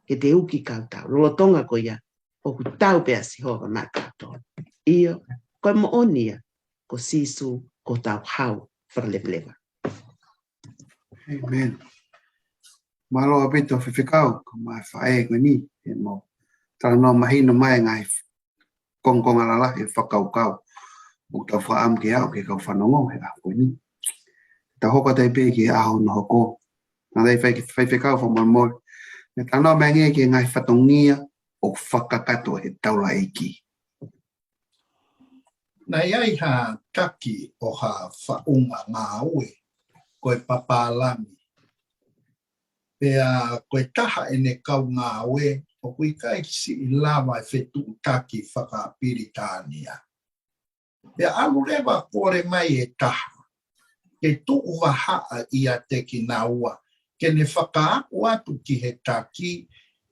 Ke te uki kau tau. Lolotonga koe ia. O ku tau pe a si hova ma katoa. Iyo, koe mo onia. Ko sisu, ko tau hau. Whakalewelewa. Amen. Malo apito fifikau ko mai fae ko ni e mo. Tala no mahino mai ngai kong alala e whakaukau. O tau whaam ke au ke kau whanongo he a ko ni. Ta hoko tai pe ke aho no hoko. Na dai fifikau whamolmol. Me tano mengi ke ngai whatongia o whakakato he taula eiki. Na iai ha taki o ha whaunga ngā ue. Koe papalami. Pea koe taha ene kau ngā ue, o kui kai si i lawa e whetu taki whakapiritania. Pea alu rewa kore mai e taha. Ke tuu wahaa ia te ki nā ua. Ke ne whakaaku atu ki he taki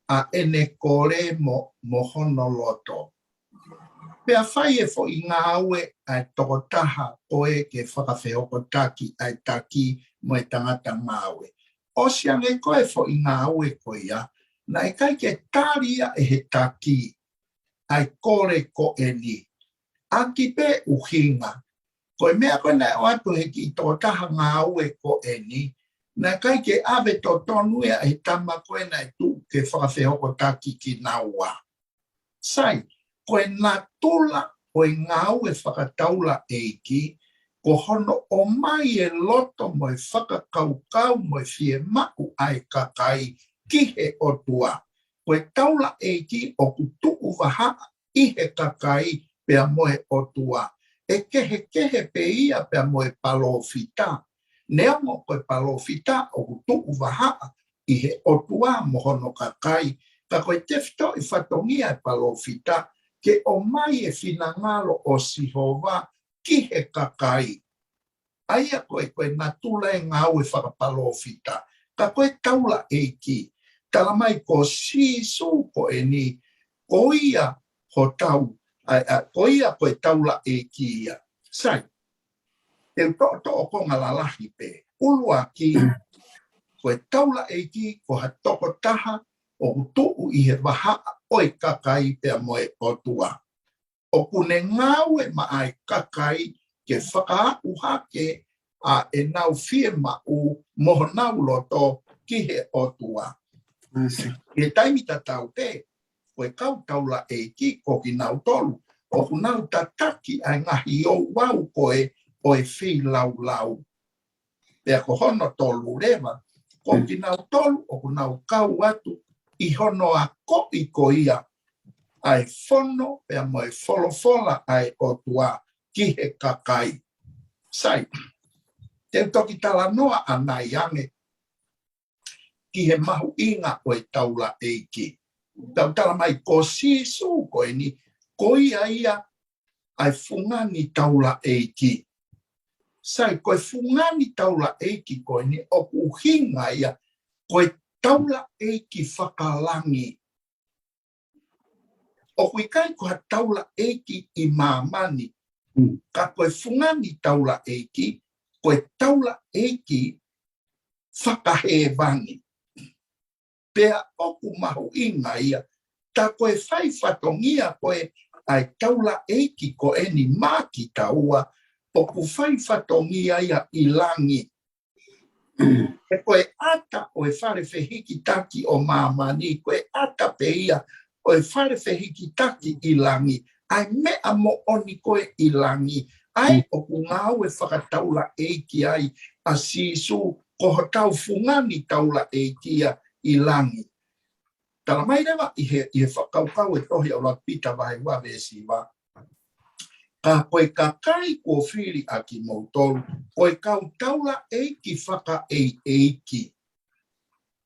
a ene kore mo honoloto. Pea whai e fo i ngā ue ai toko taha koe ke whakawheoko taki ai taki mo e tangata maue. O siange koe fo i ngā ue koe ia, na e kai ke tāria e he taki ai kore ko e ni. Aki pe uhinga. Koe mea koe na o atu he ki toko taha ngā ue ko e ni, na kai ke ave to tonu e he tama koe na e tu ke whakawheoko taki ki nā ua. Sai, koe nā tula o e ngāu e whakataula e ki, ko hono o mai e loto mo e whakakaukau mo e fie maku ai kakai ki he otua. Koe taula e ki o kutuku waha i he kakai pea mo e otua. E kehe pe ia pea mo e palofita. Nea mo koe palofita o kutuku waha i he otua mo hono kakai. Ka koe tefto i whatongia e palofita. Ke o mai e whinangalo o Sihova ki he kakai. Aia koe nā tula e ngāu e whakapalofita. Ka koe taula e ki. Tala mai ko sisu ko e ni. Ko ia ho tau. Ko ia koe taula e ki ia. Sai. E to o ko ngalalahi pe. Ulua ki. Koe taula e ki ko ha toko taha o tuu i he waha oi kakai pea moe otua. O kune ngāu e maai kakai ke whakaaku hake a e nau fie mau moho nau loto ki he otua. E taimita tau te, koe kau taula e ki ko ki nau tolu, o ku nau tataki ai ngahi o wau koe o e whi lau lau. Pea ko hono tolu rewa, ko ki nau tolu o ku nau kau atu I hono a ko I ko ia ai fono pea mo e folofola ai o tua ki he kakai. Sai, te toki tala noa anai ange ki he mahu inga o e taula e ki. Tau tala mai ko sisu ko e ni, ko ia ai fungani taula e ki. Sai, ko e fungani taula e ki ko e ni, o uhinga ia, ko e taula e ki whakalangi. O kui kai kua taula e ki I mamani. Ka koe fungani taula e ki, koe taula e ki whakahewangi. Pea oku mahu inga ia, ta koe whai whatongia koe ai taula e ki ko e ni maki taua, oku whai whatongia ia I langi. E koe ata o e whare whehiki taki o mamani, koe ata pe ia o e whare whehiki taki I langi, ai mea mo oni koe I langi, Ai o ku ngau e whakataula e ki ai a sisu ko tau fungani taula e kia I langi. Tala mai rewa I he whakaukau e tohi o la pita vai wa vesi wa. Ka koe ka kai ko whiri a ki mautolu, koe kau taula e ki whaka e ki.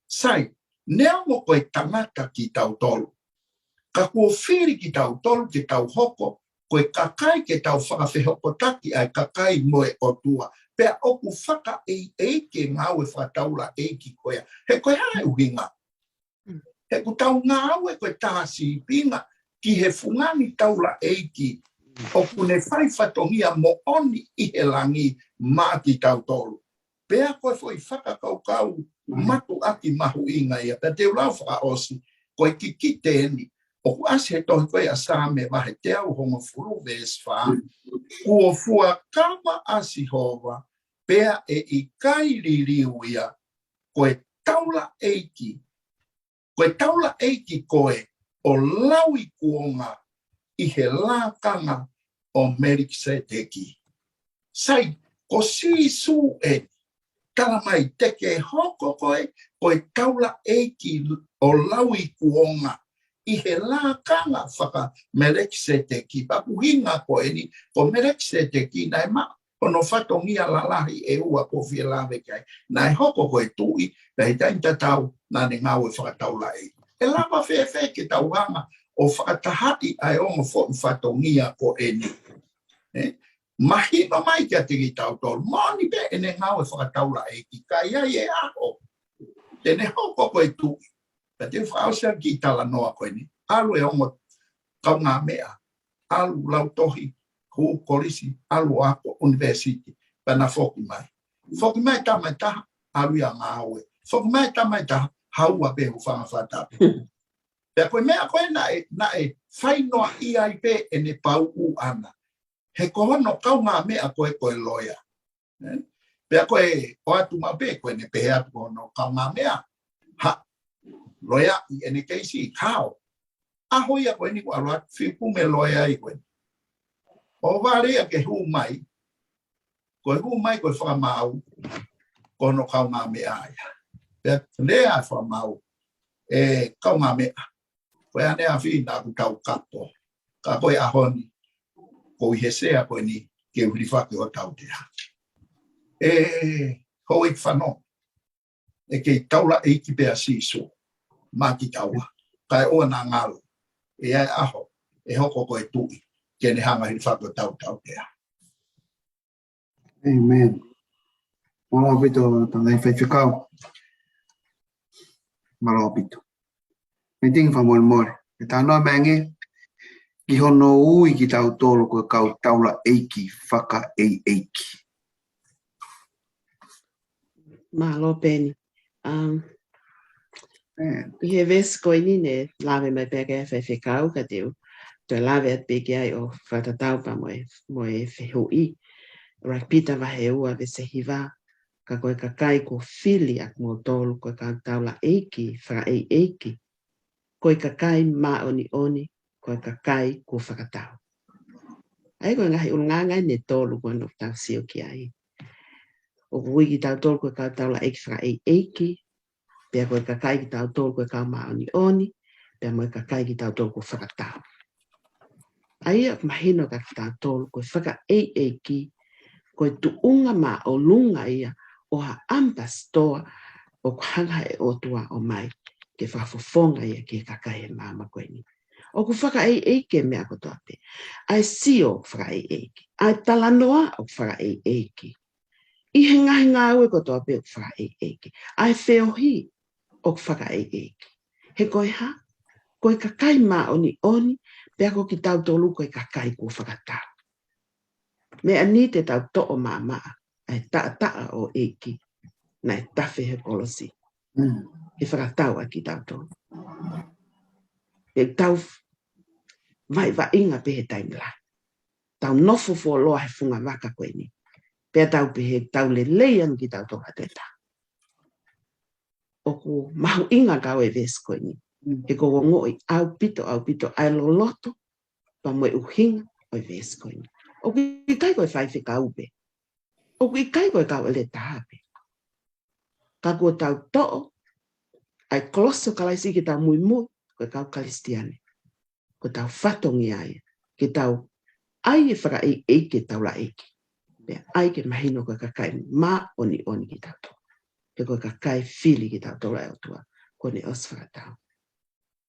Sai, nea mo koe tangata ki tau tolu. Ka ko whiri ki tau tolu ki tau hoko, koe ka kai ke tau whakawhehoko taki ai ka kai moe o tua. Pea oku whaka e ke ngau e whataula e ki koea. He koe hae uhinga. He ku tau ngau e koe tahasi pinga ki he fungani taula e ki. O kune whai whatongia mo oni I he langi māti tau tolu. Pea koe foi whakakaukau matu aki mahu inga ia. Pea te ulau whakaosi, koe ki kite eni. O ku ase he tohi koe a sāme wahe te au hongo furu ves wha. Kua fua kama asi hova, pea e I kai ririu ia, koe taula eiki. Koe taula eiki koe o laui kuonga I he lākanga o Melkisedeki. Sai, ko sisu e tala mai teke hoko koe taula eiki o laui kuonga I he lākanga whaka Melkisedeki. Papuhinga koe ni, ko Melkisedeki nai ma, ono whatongia lalahi e ua ko whia lawe kai. Nai hoko koe tui, nai tainta tau, nane ngau e whakataula eiki. E lama whewhe ke tau hanga, o whakatahati ai ongo whatongia ko eni. Mahino mai kia tiki tau tolu. Moni pe ene ngau e whakataula e ki kai ai e aho. Tene hoko koe tui. Ka te whaosia ki tala noa koe ni. Alu e ongo kau ngā mea. Alu lau tohi. Hu kolisi. Alu ako university. Pana whoki mai. Whoki mai tamai taha. Alu ia ngā aue. Whoki mai tamai taha. Haua pe hu whangawhatapu. Pea koe mea koe na e whainoa I ai pe e ne pau u ana. He kohono kau ngā mea koe loia. Pea koe o atu ma pe koe ne pehe atu kohono kau ngā mea. Ha, loia I ene keisi kao. Aho ia koe ni kua roa whipu me loia I koe. O warea ke hu mai. Koe hu mai koe whakamau. Kohono kau ngā mea aia. Pea lea whakamau. E kau ngā mea. Koe ane a whi nā ku tau kapo. Ka koe ahoni. Ko I he sea koe ni ke uri whake o tau te ha. Ho I whano. E ke taula e ki pea siso. Mā ki taua. Kai oa nā ngalo. E ai aho. E hoko koe tui. Ke ne hanga hiri whake o tau te ha. Amen. Malo pito tangai whaiwhikau. Malo pito. Me tingi whamoe more. E tānoa mange, ki hono ui ki tau tōlo koe kau taula eiki, whaka eiki. Malo peni. I he ves koe ni ne lawe mai peke whaiwhikau ka teo. Toi lawe at peke ai o whatataupa moe whehui. Rai pita wahe ua vese hiva. Ka koe ka kai ko whili ak mo tōlo koe kau taula eiki, whaka eiki. Koe ka kai ma oni, koe ka kai ko whakatau. Ai koe ngahi ungangai ne tōlu koe no tau sio ki ai. O kui ki tau tōlu koe kau taula eiki whaka eiki, pia koe ka kai ki tau tōlu koe kau ma oni, pia moe ka kai ki tau tōlu koe whakatau. Ai ak mahino ka ki tau tōlu koe whaka eiki, koe tuunga ma o lunga ia, o ha ampas toa, o kuhanga e o tua o mai. Ke whafofonga ia ke kakai e mama koe ni. O ku whaka eike mea ko toate. Ai sio whaka eike. Ai talanoa o whaka eike. I he ngahi ngā ue ko toate o whaka eike. Ai wheohi o whaka eike. He koe ha? Koe kakai mā oni, pea ko ki tau tolu koe kakai ko whakatau. Mea ni te tau to'o mama. Ai taa o eike. Nai tawhi he kolosi. E whakatau a ki tau tō. E tau vai inga pehe taimila. Tau nofo fo loa he funga waka koe ni. Pea tau pehe tau le leian ki tau tō hateta. O ku mahu inga kau e ves koe ni. E ko ngoi au pito ai loloto pa moe uhinga o e ves koe ni. O ki kai koe whai whikau pe. O ki kai koe kau ele tāpe. Ka kua tau to'o, ai kloso kalaisi ki tau mui mui, koe kau kalistiane. Ko tau whatongi ai, ki tau ai e whaka e ke tau la eki. Pea ai ke mahino koe kakai ma oni ki tau to'o. He koe kakai whili ki tau to'o la tua, ko ne os whakatau.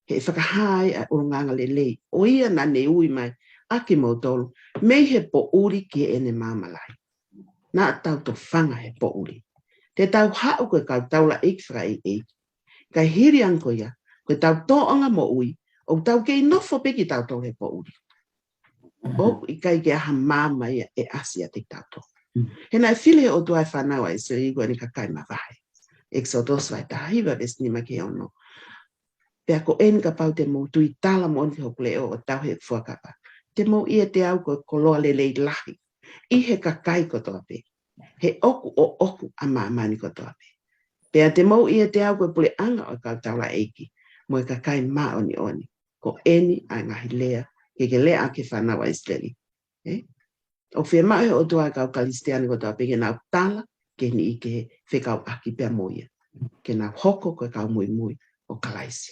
He whakahai a urunganga lelei, o ia na ne ui mai, aki mau tolu, mei he po uri ki ene mamalai. Nā tau to whanga he po uri. Te tau hau koe kau tau la eki whaka eki. Kai hiri anko ia, koe tau to'onga mo ui, o tau kei nofo peki tau tau he po uri. O i kai ke aha mama ia e asia te tau tau. He nai while o tuai whanau ai so i koe ni kakai mawai. Exodus vai tahiwa ves ni ma ke ono. Pea ko en ka pau te mo tui tala mo on hoku leo o tau he fuakapa. Te mo ia te au koe koloa lelei lahi. I he kakai kotoa pe. He oku o oku a maamani kotoa pe. Pea te mo ia te au koe pule anga o kau tau la eiki. Mo e kakai ma oni. Ko eni a ngahi lea. Ke lea ake whanau a Israeli. O whia mai o tua kau kalistiani kotoa pe ke nau tala ke ni i ke whekau aki pea moia. Ke nau hoko koe kau mui mui o kalaisi.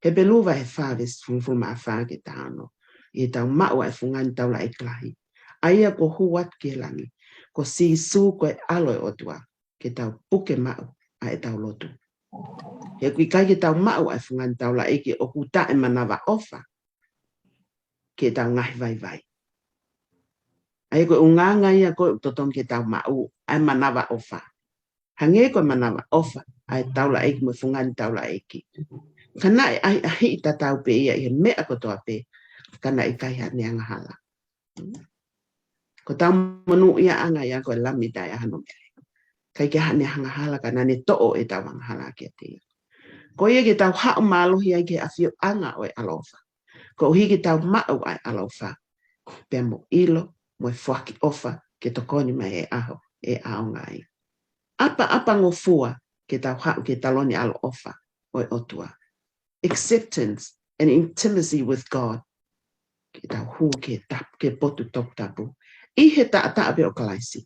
He peluwa he whāwes funfun maa whā ke tāno. I tau mau ai fungani tau la eklahi. Aia ko huat ke langi. Ko si su koe aloe o tua. Ke tau puke mau a e tau lotu. He kui kai ke tau mau ai fungani tau la eke o huta e manawa ofa. Ke tau ngahi vai vai. Aia koe unganga ia koe utotong ke tau mau ai manawa ofa. Hange koe manawa ofa ai tau la eke mo fungani tau la eke. Kana ai ahi ta tau pe ia i mea kotoa pe. Kana i kai hane anga hala. Ko tau manu ia anga ia koe lami tai ahano mea. Kai ke hane anga hala kana ne to'o e tau anga hala ke te. Ko ia ke tau hao malohi ai ke awhio anga o e alofa. Ko hi ke tau mau ai alofa. Pea mo ilo, mo e whaki ofa ke tokoni mai e aho e aongai. Apa ngofua ke tau hao ke taloni alo ofa o e otua. Acceptance and intimacy with God. Ke tau hu ke tap, ke potu tok tapu. I he ta abe o kalaisi.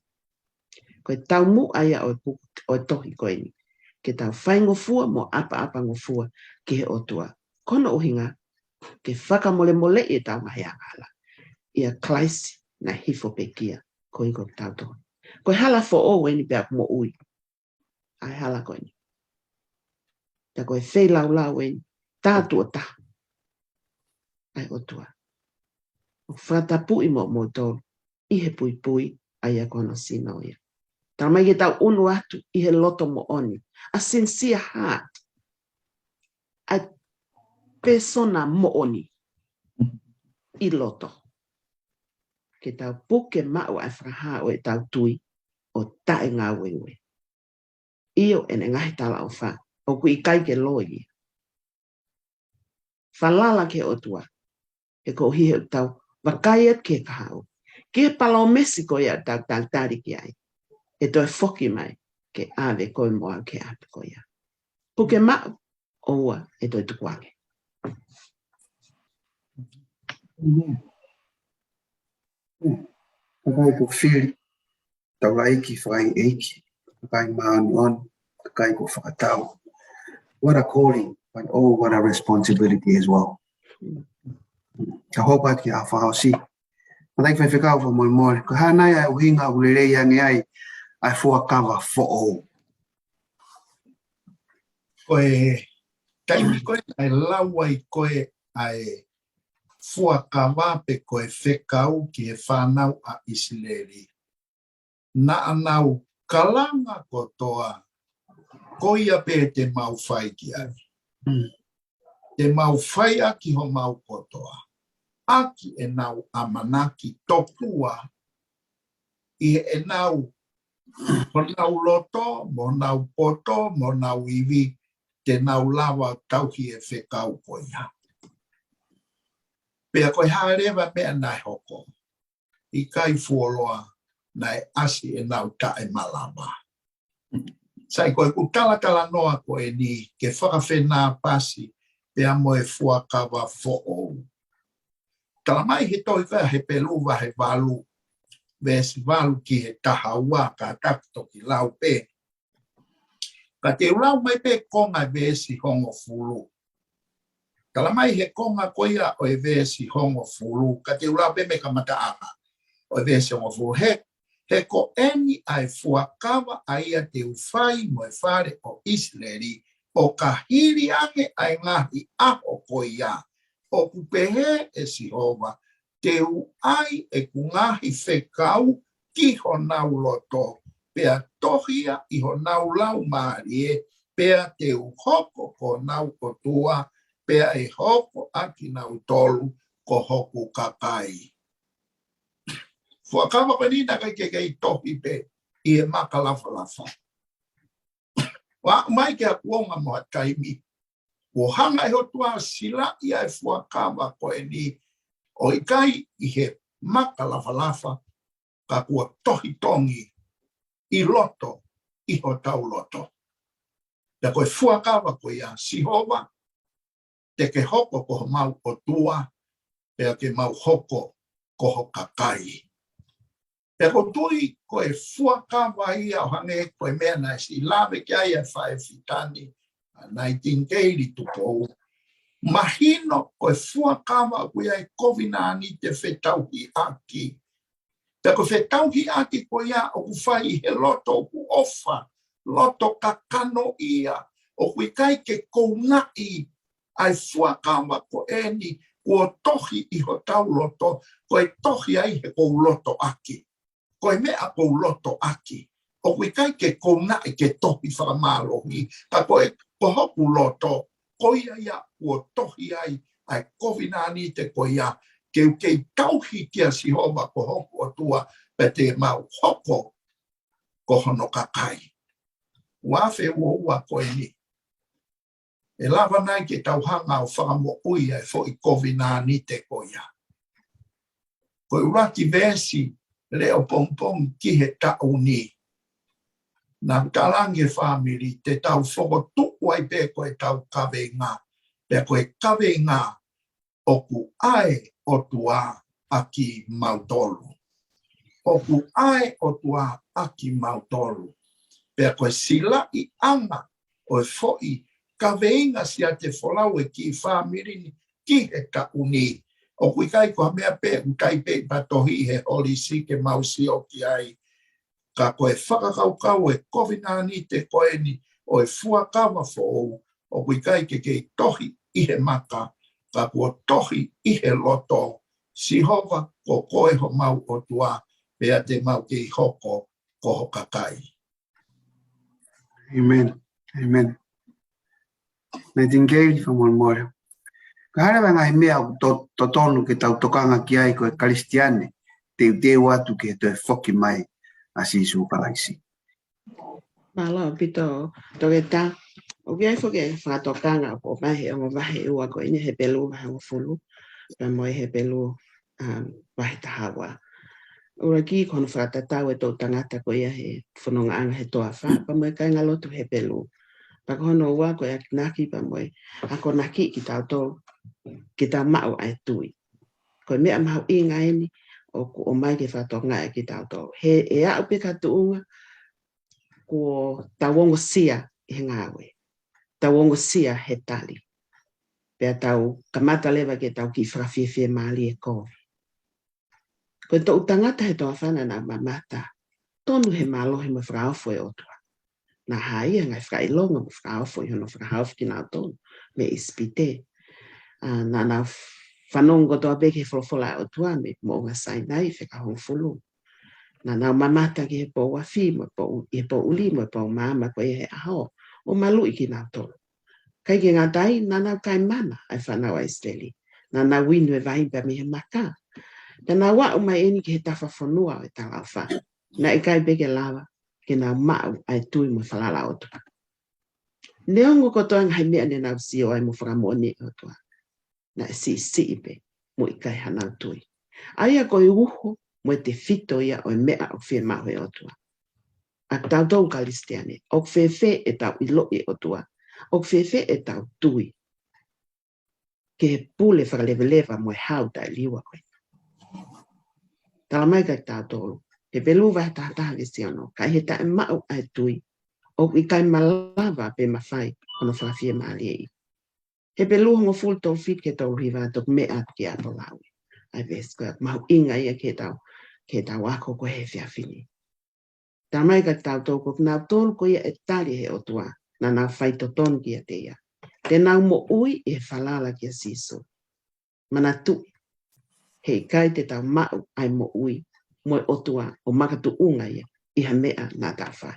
Koe tau mu aia o tohi koe ni. Ke tau whai ngofua mo apa ngofua ke he otua. Kono uhinga ke whakamole mole e tau mahi angala. Ia kalaisi na hifo pekia koe koe tau tohi. Koe hala fo o weni pea mo ui. Ai hala koe ni. Ta koe whei lau weni. Tātua ta. Ai otua. O whata pui mo tolu. I he pui ai a kono sino ia. Tau mai ke tau unu atu i he loto mo oni. A sincere heart. A persona mo oni. I loto. Ke tau puke mau ai whaha o e tau tui o tae ngā wewe. Io ene ngahi tala o wha. O kui kai ke loi. Whalala ke otua. E ko hihe tau wakaiat ke kahau. Ke pala o Mexico ia tau tari ki ai. E toi foki mai ke ave koe moa ke atu ko ia. Puke mau o ua e toi tukuange. Kakai ko whiri, tau la eiki, whakai eiki, kakai maani on, kakai ko whakatau. What a calling, but oh, what a responsibility as well. Ka hopa ki a whahausi. Matai ki whaiwhikau wha moi moi. Ko hanai ai uhinga ulirei ange ai fuakawa fo'o. Koe, taimi koe ai lawai koe ai fuakawa pe koe whekau ki e whanau a Isileli. Na anau kalanga kotoa, koia pe te mau whai ki ai. Te mau whai aki ho mau kotoa. Aki e nau amanaki tokua. I e nau mo nau loto, mo nau poto, mo nau iwi, te nau lawa tauhi e whekau koia. Pea koe haerewa mea nai hoko. I kai fuoloa nai asi e nau tae malawa. Sai koe kala noa koe ni ke whakawhenā pasi pea mo e fuakawa fo'ou. Talamai he toi ka he pelu wa he walu. Vesi walu ki he tahaua ka takto ki lau pe. Ka te ulau mai pe konga vesi hongo fulu. Talamai he konga koia o e vesi hongo fulu. Ka te ulau pe me ka mataaka o e vesi hongo fulu. He ko eni ai fuakawa aia te ufai mo e whare o Isleri o ka hiri ange ai ngahi aho koia. O kupehe e Sihova. Te uai e kungahi whekau ki honau loto. Pea tohia i honau lau maarie. Pea te uhoko ko nau kotua. Pea e hoko aki nau tolu ko hoku kakai. Fuakawa panina kai kei tohi pe i e maka lafa lafa. Wa mai ke a kuonga mo at kaimi. Wo hanga e hotua sila i ai fuakawa ko e ni o i kai i he maka lafa lafa ka kua tohi tongi i loto i ho tau loto. Te koe fuakawa ko ia Sihova te ke hoko ko mau o tua te ke mau hoko ko ho kakai. Te ko tui ko e fuakawa ia o hange ko e mea nai si lawe ki ai e whae fitani a 1980 tupo. Mahino ko e fuakawa ko ia e kovinani te whetauhi aki. Te ko whetauhi aki ko ia o ku whai he loto o ku ofa, loto kakano ia, o ku kai ke koungai ai fuakawa ko eni ko tohi i ho tau loto, ko e tohi ai he kou loto aki. Ko e mea kou loto aki. O kui kai ke koungai ke tohi whakamalohi. Ka ko e hoku loto, ko ia ua tohi ai kovinani te ko ia kei tauhi kia Sihova ko hoku o tua pe te mau hoko ko hono kakai. Wafe ua ko e ni. E lava nai ke tauhanga o whakamo uia e fo i kovinani te ko ia. Ko i uraki vesi leo pompong ki he tau ni. Nā talange family te tau whoko tuku ai pe koe tau kawe ngā. Pe koe kawe ngā o ku ai o tua aki mautolu. O ku ai o tua aki mautolu. Pe koe sila i anga o e foi kawe inga si a te wholau e ki family ki he tau ni. O kui kai koha mea pe, kai pe patohi he olisi ke mausi o ki ai. Ka koe whakakaukau e kovinani te koe ni o e fuakawa fōu. O kui kai ke tohi i he maka. Ka kua tohi i he loto. Sihova ko koe ho mau o tua. Pea te mau ke hoko ko ho kakai. Amen. Amen. Nightingale from Monmore. Kahara ngai mea to tonu ke tau tokanga ki ai ko e Kristiane te watu ke to foki mai asi su palaisi. Malo pito togetang. Oke foke fa tokanga po mai o mai ua ko ini he pelu ha fulu. Pa moi he pelu vai tahawa. Ora ki kon fa tatawe to tangata ko ia he fononga anga he toa fa pa moi kai ngalotu he pelu. Pa kono ua ko ia naki pa moi. Ako naki ki tau to kita mau ai tui. Ko mea mau inga ini o mai ke whatonga e ki tau tau. He e au pe katuunga ko tawongo sia he ngawe. Tawongo sia he tali. Pea tau kamata lewa ke tau ki whawhiwhi maali e kovi. Ko tau tangata he toa whana na mamata. Tonu he malo he ma whaafo e otua. Na hai ngai whailonga ma whaafo i hono whaafo ki nā tonu. Me ispite. Na whanongo toa beke wholofola o tuame mo ngā sainai wheka hong fulu. Na mamata ki he po wafi mo po i po uli mo po mama ko i he aho o malu i ki nā tolu. Kai ki ngā tai nā kai mana ai whanau ai steli. Nā winu e vaimpa mi he maka. Nā wau mai eni ki he tafa whanua o e tala wha. Na i kai beke lawa ki nā mau ai tui mo whalala o tua. Neongo kotoa ngai mea ne nau si o ai mo whakamoni o tua. Na si ipe mo i kai hanau tui. Aia ko i uho mo te fito ia o mea o whea maho e o tua. A tau tau kalistiane, o whewhe e tau i loi o tua. O whewhe e tau tui. ke pule whakalewelewa mo e hau tai liwa koe. Tala mai kai tātolu, he pelu vai tātaha ke siono, kai he tae mau ai tui, o i kai malawa pe mawhai, ono whawhia maali e. He pelu hongo full tau fit ke tau riwa tok mea ki ato lawe. Ai ves koe, mau inga ia ke tau ako ko he whiawhini. Tala mai kai tātolu, ko nau tolu ko ia e tali he o tua, na nau whai to ton ki a te ia. Te nau mo ui e whalala ki a siso. Mana tu, hei kai te tau mau ai mo ui, mo o tua o makatu unga ia, iha mea nā tā whai.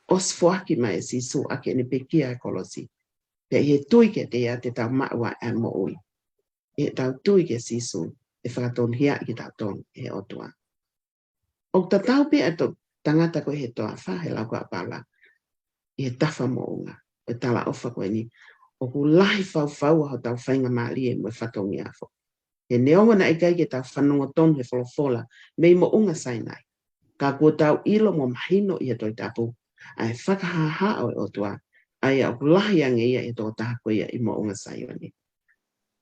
Os fuaki mai e siso ake ni pekia e kolosi. Pe he tui ke te ia te tau mau ai mo ui. E tau tui ke siso, e whakaton hia ki tau ton e o tua. O ta tau pe ato tangata ko he toa wha, he lau ko apala, i he tafa mo unga, e tala ofa koe ni, o ku lahi whau ho tau whainga maali e mo e whatongi afo. He neonga na ikai ke tau whanonga ton he wholofola, mei mo unga sainai. Ka kua tau ilo mo mahino i toi tapu, ai whakahaha o e otua, ai au lahi ange ia e tō tāko ia i mo unga saioni.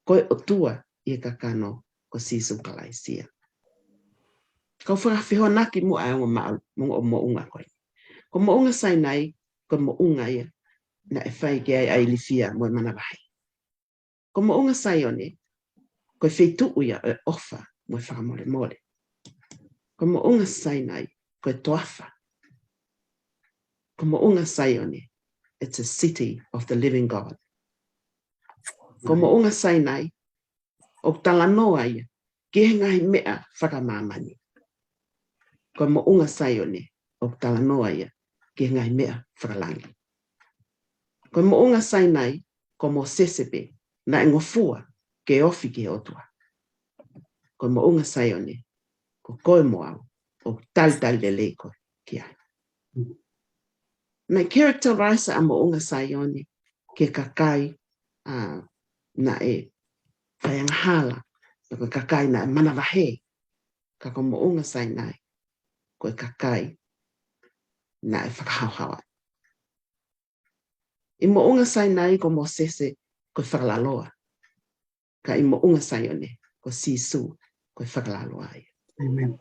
Koe o tua i e kakano ko sisu kalaisia. Kau whakawhiho naki mo ai mo unga koe. Ko mo unga sainai, ko mo unga ia, na e whai ke ai lifia mo e manawahi. Ko mo unga saioni, koe whetu uia e ofa mo e whakamore more. Ko mo unga sainai, koe toafa. Ko mo unga saioni, it's a city of the living God. Ko mo unga sainai, o tala noa ia, ke ngai mea whakamamani. Ko mo unga saioni, o tala noa ia, ke ngai mea whakalangi. Ko mo unga sainai, ko mo sesepe, na ingofua, ke ofi ke otua. Ko mo unga saioni, ko koe moau, o tal de leiko ki ai. Mai characterize a mo unga saioni, ke kakai na e whaianghala, ko kakai na e manawahe, ka ko mo unga sainai, ko kakai na e whakahauhawa. I mo unga sainai, ko mo sese, ko whakalaloa. Ka i mo unga saioni, ko sisu, ko whakalaloa ai. Amen.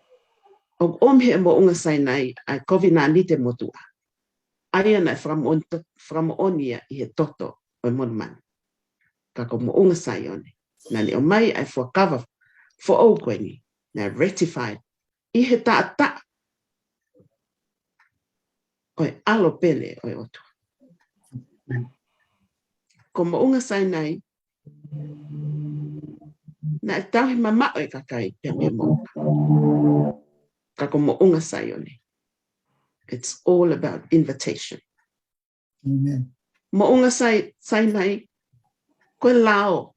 O omhe mo unga sainai, ai kovi nā nite motua. Aia na whakamonia i he toto o monman. Ka ko mo unga saioni. Nani o mai ai whakawa o koeni, na rectified. I he ta. Oi alo pele oi otu. Ko mo unga sainai, na tahi mama oi kakai pepe mo. Ka ko mo unga saioni. It's all about invitation. Amen. Mo unga sainai, koe lao.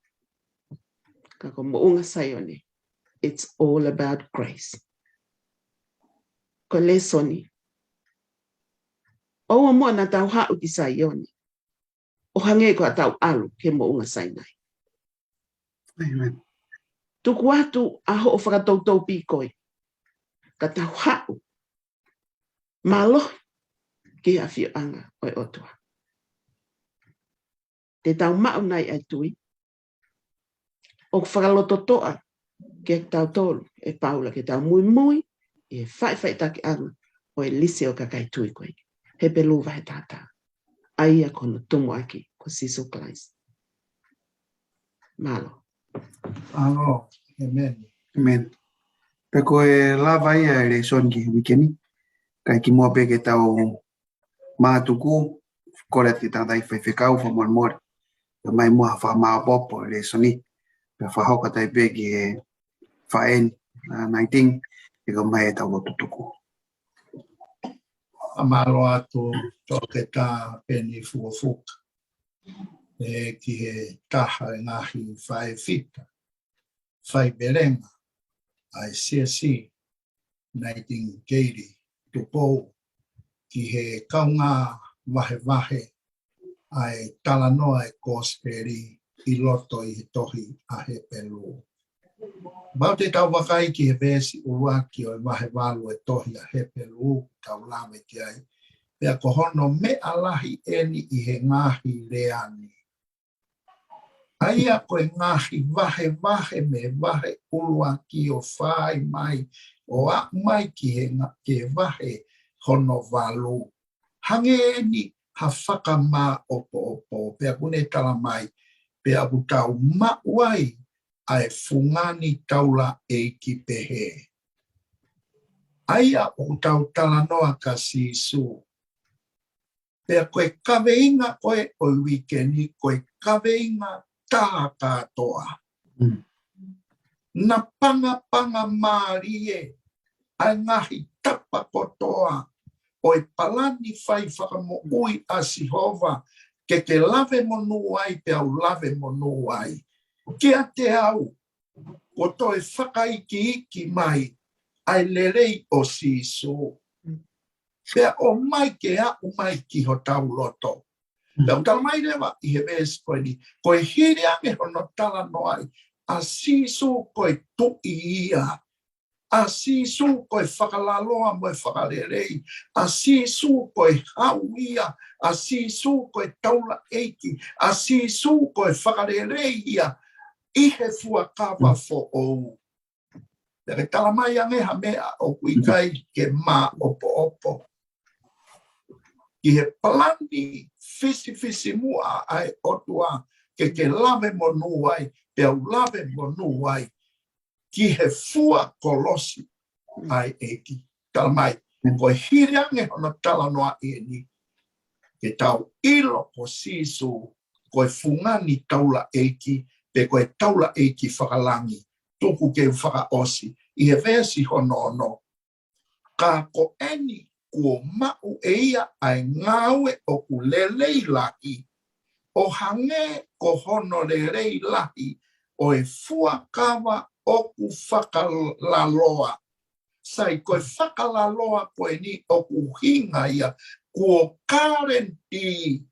Ka ko mo unga saioni. It's all about grace. Ko le soni. O mo na tau hau ki saioni. O hange ko tau alu ke mo unga sainai. Amen. Tuku atu aho o whakatoutou pīkoi. Ka tau hau. Malo ki a whio anga oi otua. Te tau mau nai ai tui. O whakalototoa ke tau tolu e paula ke tau mui e whai taki anga o e lise o kakai tui koe. He pelu vai tata. Aia kono tumu aki ko siso klais. Malo. Alo, amen. Amen. Pe koe lava ia e le son ki wikeni. Kai ki mua pe ke tau mātuku. Kore te tātai whaiwhekau wha mon. Pe mai mua wha maa popo e le soni. Pe whahoka tai pe ki e whaen naiting. E ka mai e tau o tutuku. Amalo atu toke tā peni fuafuka. E ki he taha e ngahi whae fita. Whae berenga. Ai CSC. Nightingale. Tupou. Ki he kaunga wahe. Ai talanoa e kosperi. I loto i he tohi a he pelu. Mau te tau wakai ki he vesi ua ki o wahe walu e tohi a he pelu. Tau lame ki ai. Pea ko hono me alahi eni i he ngahi leani. Aia koe ngahi wahe me wahe ulua ki o whai mai o a mai ki he wahe hono walu. Hange ni ha whakamā opo pea kune tala mai pea utau mauai ai fungani taula e ki pehe. Aia o utau tala noa ka sisu. Pea koe kaweinga koe o wikeni koe kaweinga tā katoa. Na panga marie ai ngahi tapa kotoa o e palani whai whakamo ui a Sihova ke lave monu ai pe au lave monu ai. Kia te au o toi whakaiki mai ai lerei o siso. Pea o mai ke a o mai ki ho tau loto. Pea tala mai rewa i he vesi koe ni. Koe hiri ange hono tala no ai. A siso koe tu'i ia. A siso koe whakalaloa mo e whakarerei. A siso koe hau ia. A siso koe taula eiki. A siso koe whakarerei ia. I he fuakawa fo ou. Pea tala mai ange ha mea o kuikai ke mā opo. I he palani fisi mua ai otua ke lave monu ai, pe au lave monu ai, ki he fua kolosi ai eki. Tala mai, koe hiriange hono tala noa e ni, ke tau ilo ko sisu, koe fungani taula eki, pe koe taula eki whakalangi, tuku ke whakaosi, i he vesi hono, ka ko eni, kua mau eia ai ngawe o ku lelei lahi. O hange ko hono lelei lahi o e fuakawa o ku whakalaloa. Sai koe whakalaloa koe ni o ku hinga ia kua karenti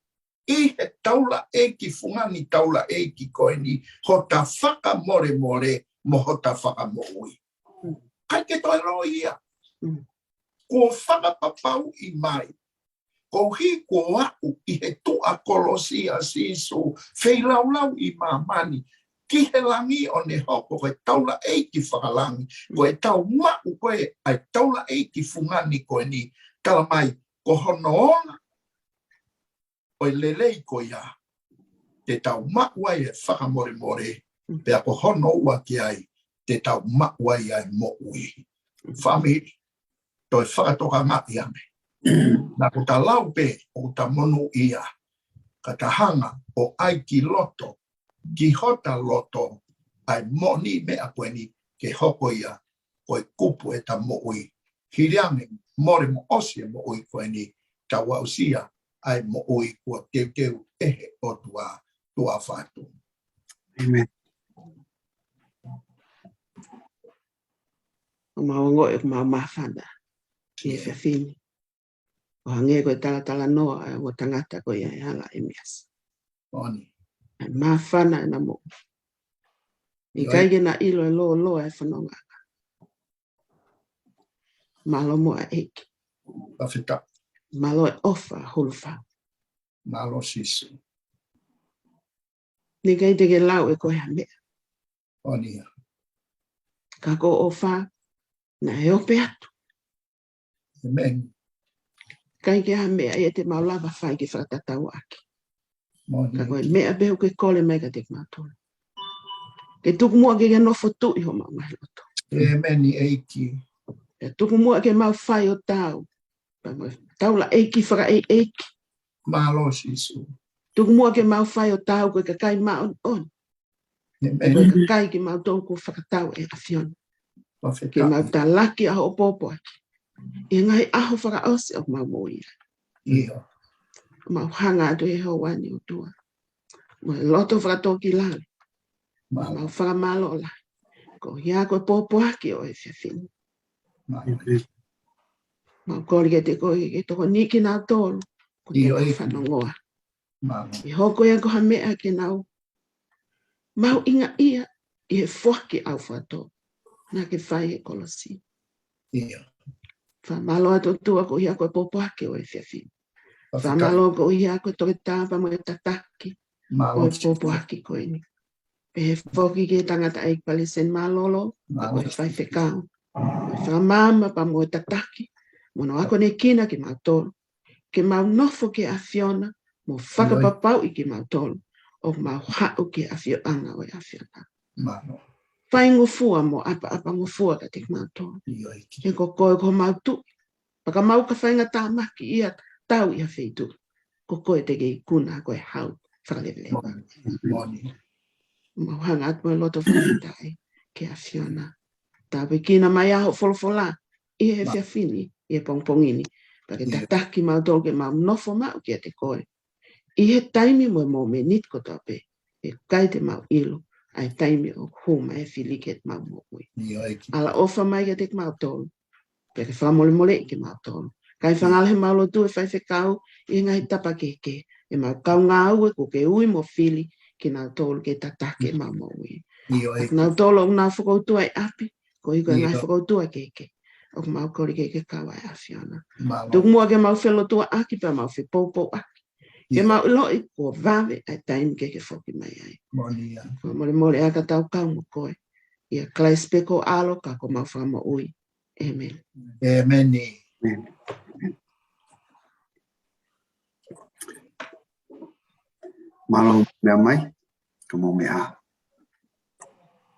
i he taula eki fungani taula eki koe ni ho ta whakamore mo ho ta whakamoui. Kai ke toi roa ia. Ko whakapapau i mai. Ko hi ko aku i he tua kolosi a sisu. Whei laulau i mamani. Ki he langi o ne hoko koe taula eiki whakalangi. Koe tau mau koe ai taula eiki fungani koe ni. Tala mai, ko hono ona. Oi lelei koe ia. Te tau mau ai e whakamore. Pea ko hono ua ki ai. Te tau mau ai ai mo ui. Family. Toi whakatoka ngati ame. Nā ko ta lau pe o ta monu ia. Ka ta hanga o ai ki loto. Ki hota loto. Ai moni mea koe ni ke hoko ia. Koe kupu e ta mo ui. Hiriange more mo osi e mo ui koe ni. Ta wausia ai mo ui kua teu ehe o tua whātu. Amen. O maongo e ma mawhana. Ki e whiawhini. O hange koe tala noa o tangata koe e hala e mias. Oni. E mawhana e na mo. I kaige na ilo e lo e whanonga. Malo mo a eiki. Pawhita. Malo e ofa hulwha. Malo sisu. Ni kai te ke lau e koe ha mea. Oni. Ka ko ofa na e ope atu. Amen. Kai ke ha mea e te maulava whai ki whakatatau aki. Moni. Ka koe mea behu ke kole mai ka te mātona. Ke tuku mua ke nofo tu i ho mau mai loto. Amen eiki. Ke tuku mua ke mau whai o tau. Taula eiki whaka eiki. Malo sisu. Tuku mua ke mau whai o tau koe ka kai maa on. Koe ka kai ki mau tōku whakatau e awhiona. Ke mau tā laki aho o pōpo aki. I ngai aho whaka osi o mau moira. Ia. Mau hanga atu e hau wani o tua. Mau loto whakatoki lali. Mau whakamalo o lai. Ko hia koe pōpo aki o e whiawhini. Mau kori ke te koe ke toko niki nā tōru. Ko te whanongoa. I hoko ia ko ha mea ke nau. Mau inga ia i he whaki au whato. Nā ke whai e kolosi. Ia. Whamalo atu tua ko hia koe pōpo aki o e whiawhini. Whamalo ko hia koe toke tāpa mo e tataki. O e pōpo aki koe ni. Pe foki ke tangata ai pale sen malolo, Malo. o fai whekau. Wha mama pa mo tataki, mono ako ne kina ki mautolo. Ke mau nofo ke a Fiona, mo whakapapau i ki mautolo, o mau hao ke a Fiona o a Fiona. Malo. Whai ngofua mo apa ngofua ka te mautolo. Ioi. He ko koe ko mautu, paka mau ka whainga tāmaki ia tau ia wheitu. Ko koe te kei kuna koe hau, whakalewelewa. Moni. Mau hanga atu e loto whaitai ke a Fiona. Tāpoi kina mai aho wholofola, i he whiawhini, i he pongpongini. Pake tataki mau tō ke mau nofo mau ki a te koe. I he taimi mo me nit ko tāpe, e kai te mau ilo, ai taimi o huma e whiliket mau mo ui. Ioi. Ala ofa mai ki a te mau tōlu, pake whamole mole i ke mau tōlu. Kai whangale he mau lotu e whai whekau, i ngai tapa keke, e mau kau ngā ue ko ke ui mo whili, ki nau tōlu ke tatake mau mo ui. Ioi. Nau tōlu o nau whakautua e api, ko i koe ngai whakautua keke. O mau kori ke kawa e a Fiona. Tuk mua ke mau whelotua aki pa mau whipoupo aki. Ke mau loi ko vave ai taimi ke whoki mai ai. Moni. Ko mole aka tau kau mo koe. Ia klai speko alo ka ko mau whama ui. Amen. Amen. Malo mea mai, ka mo mea.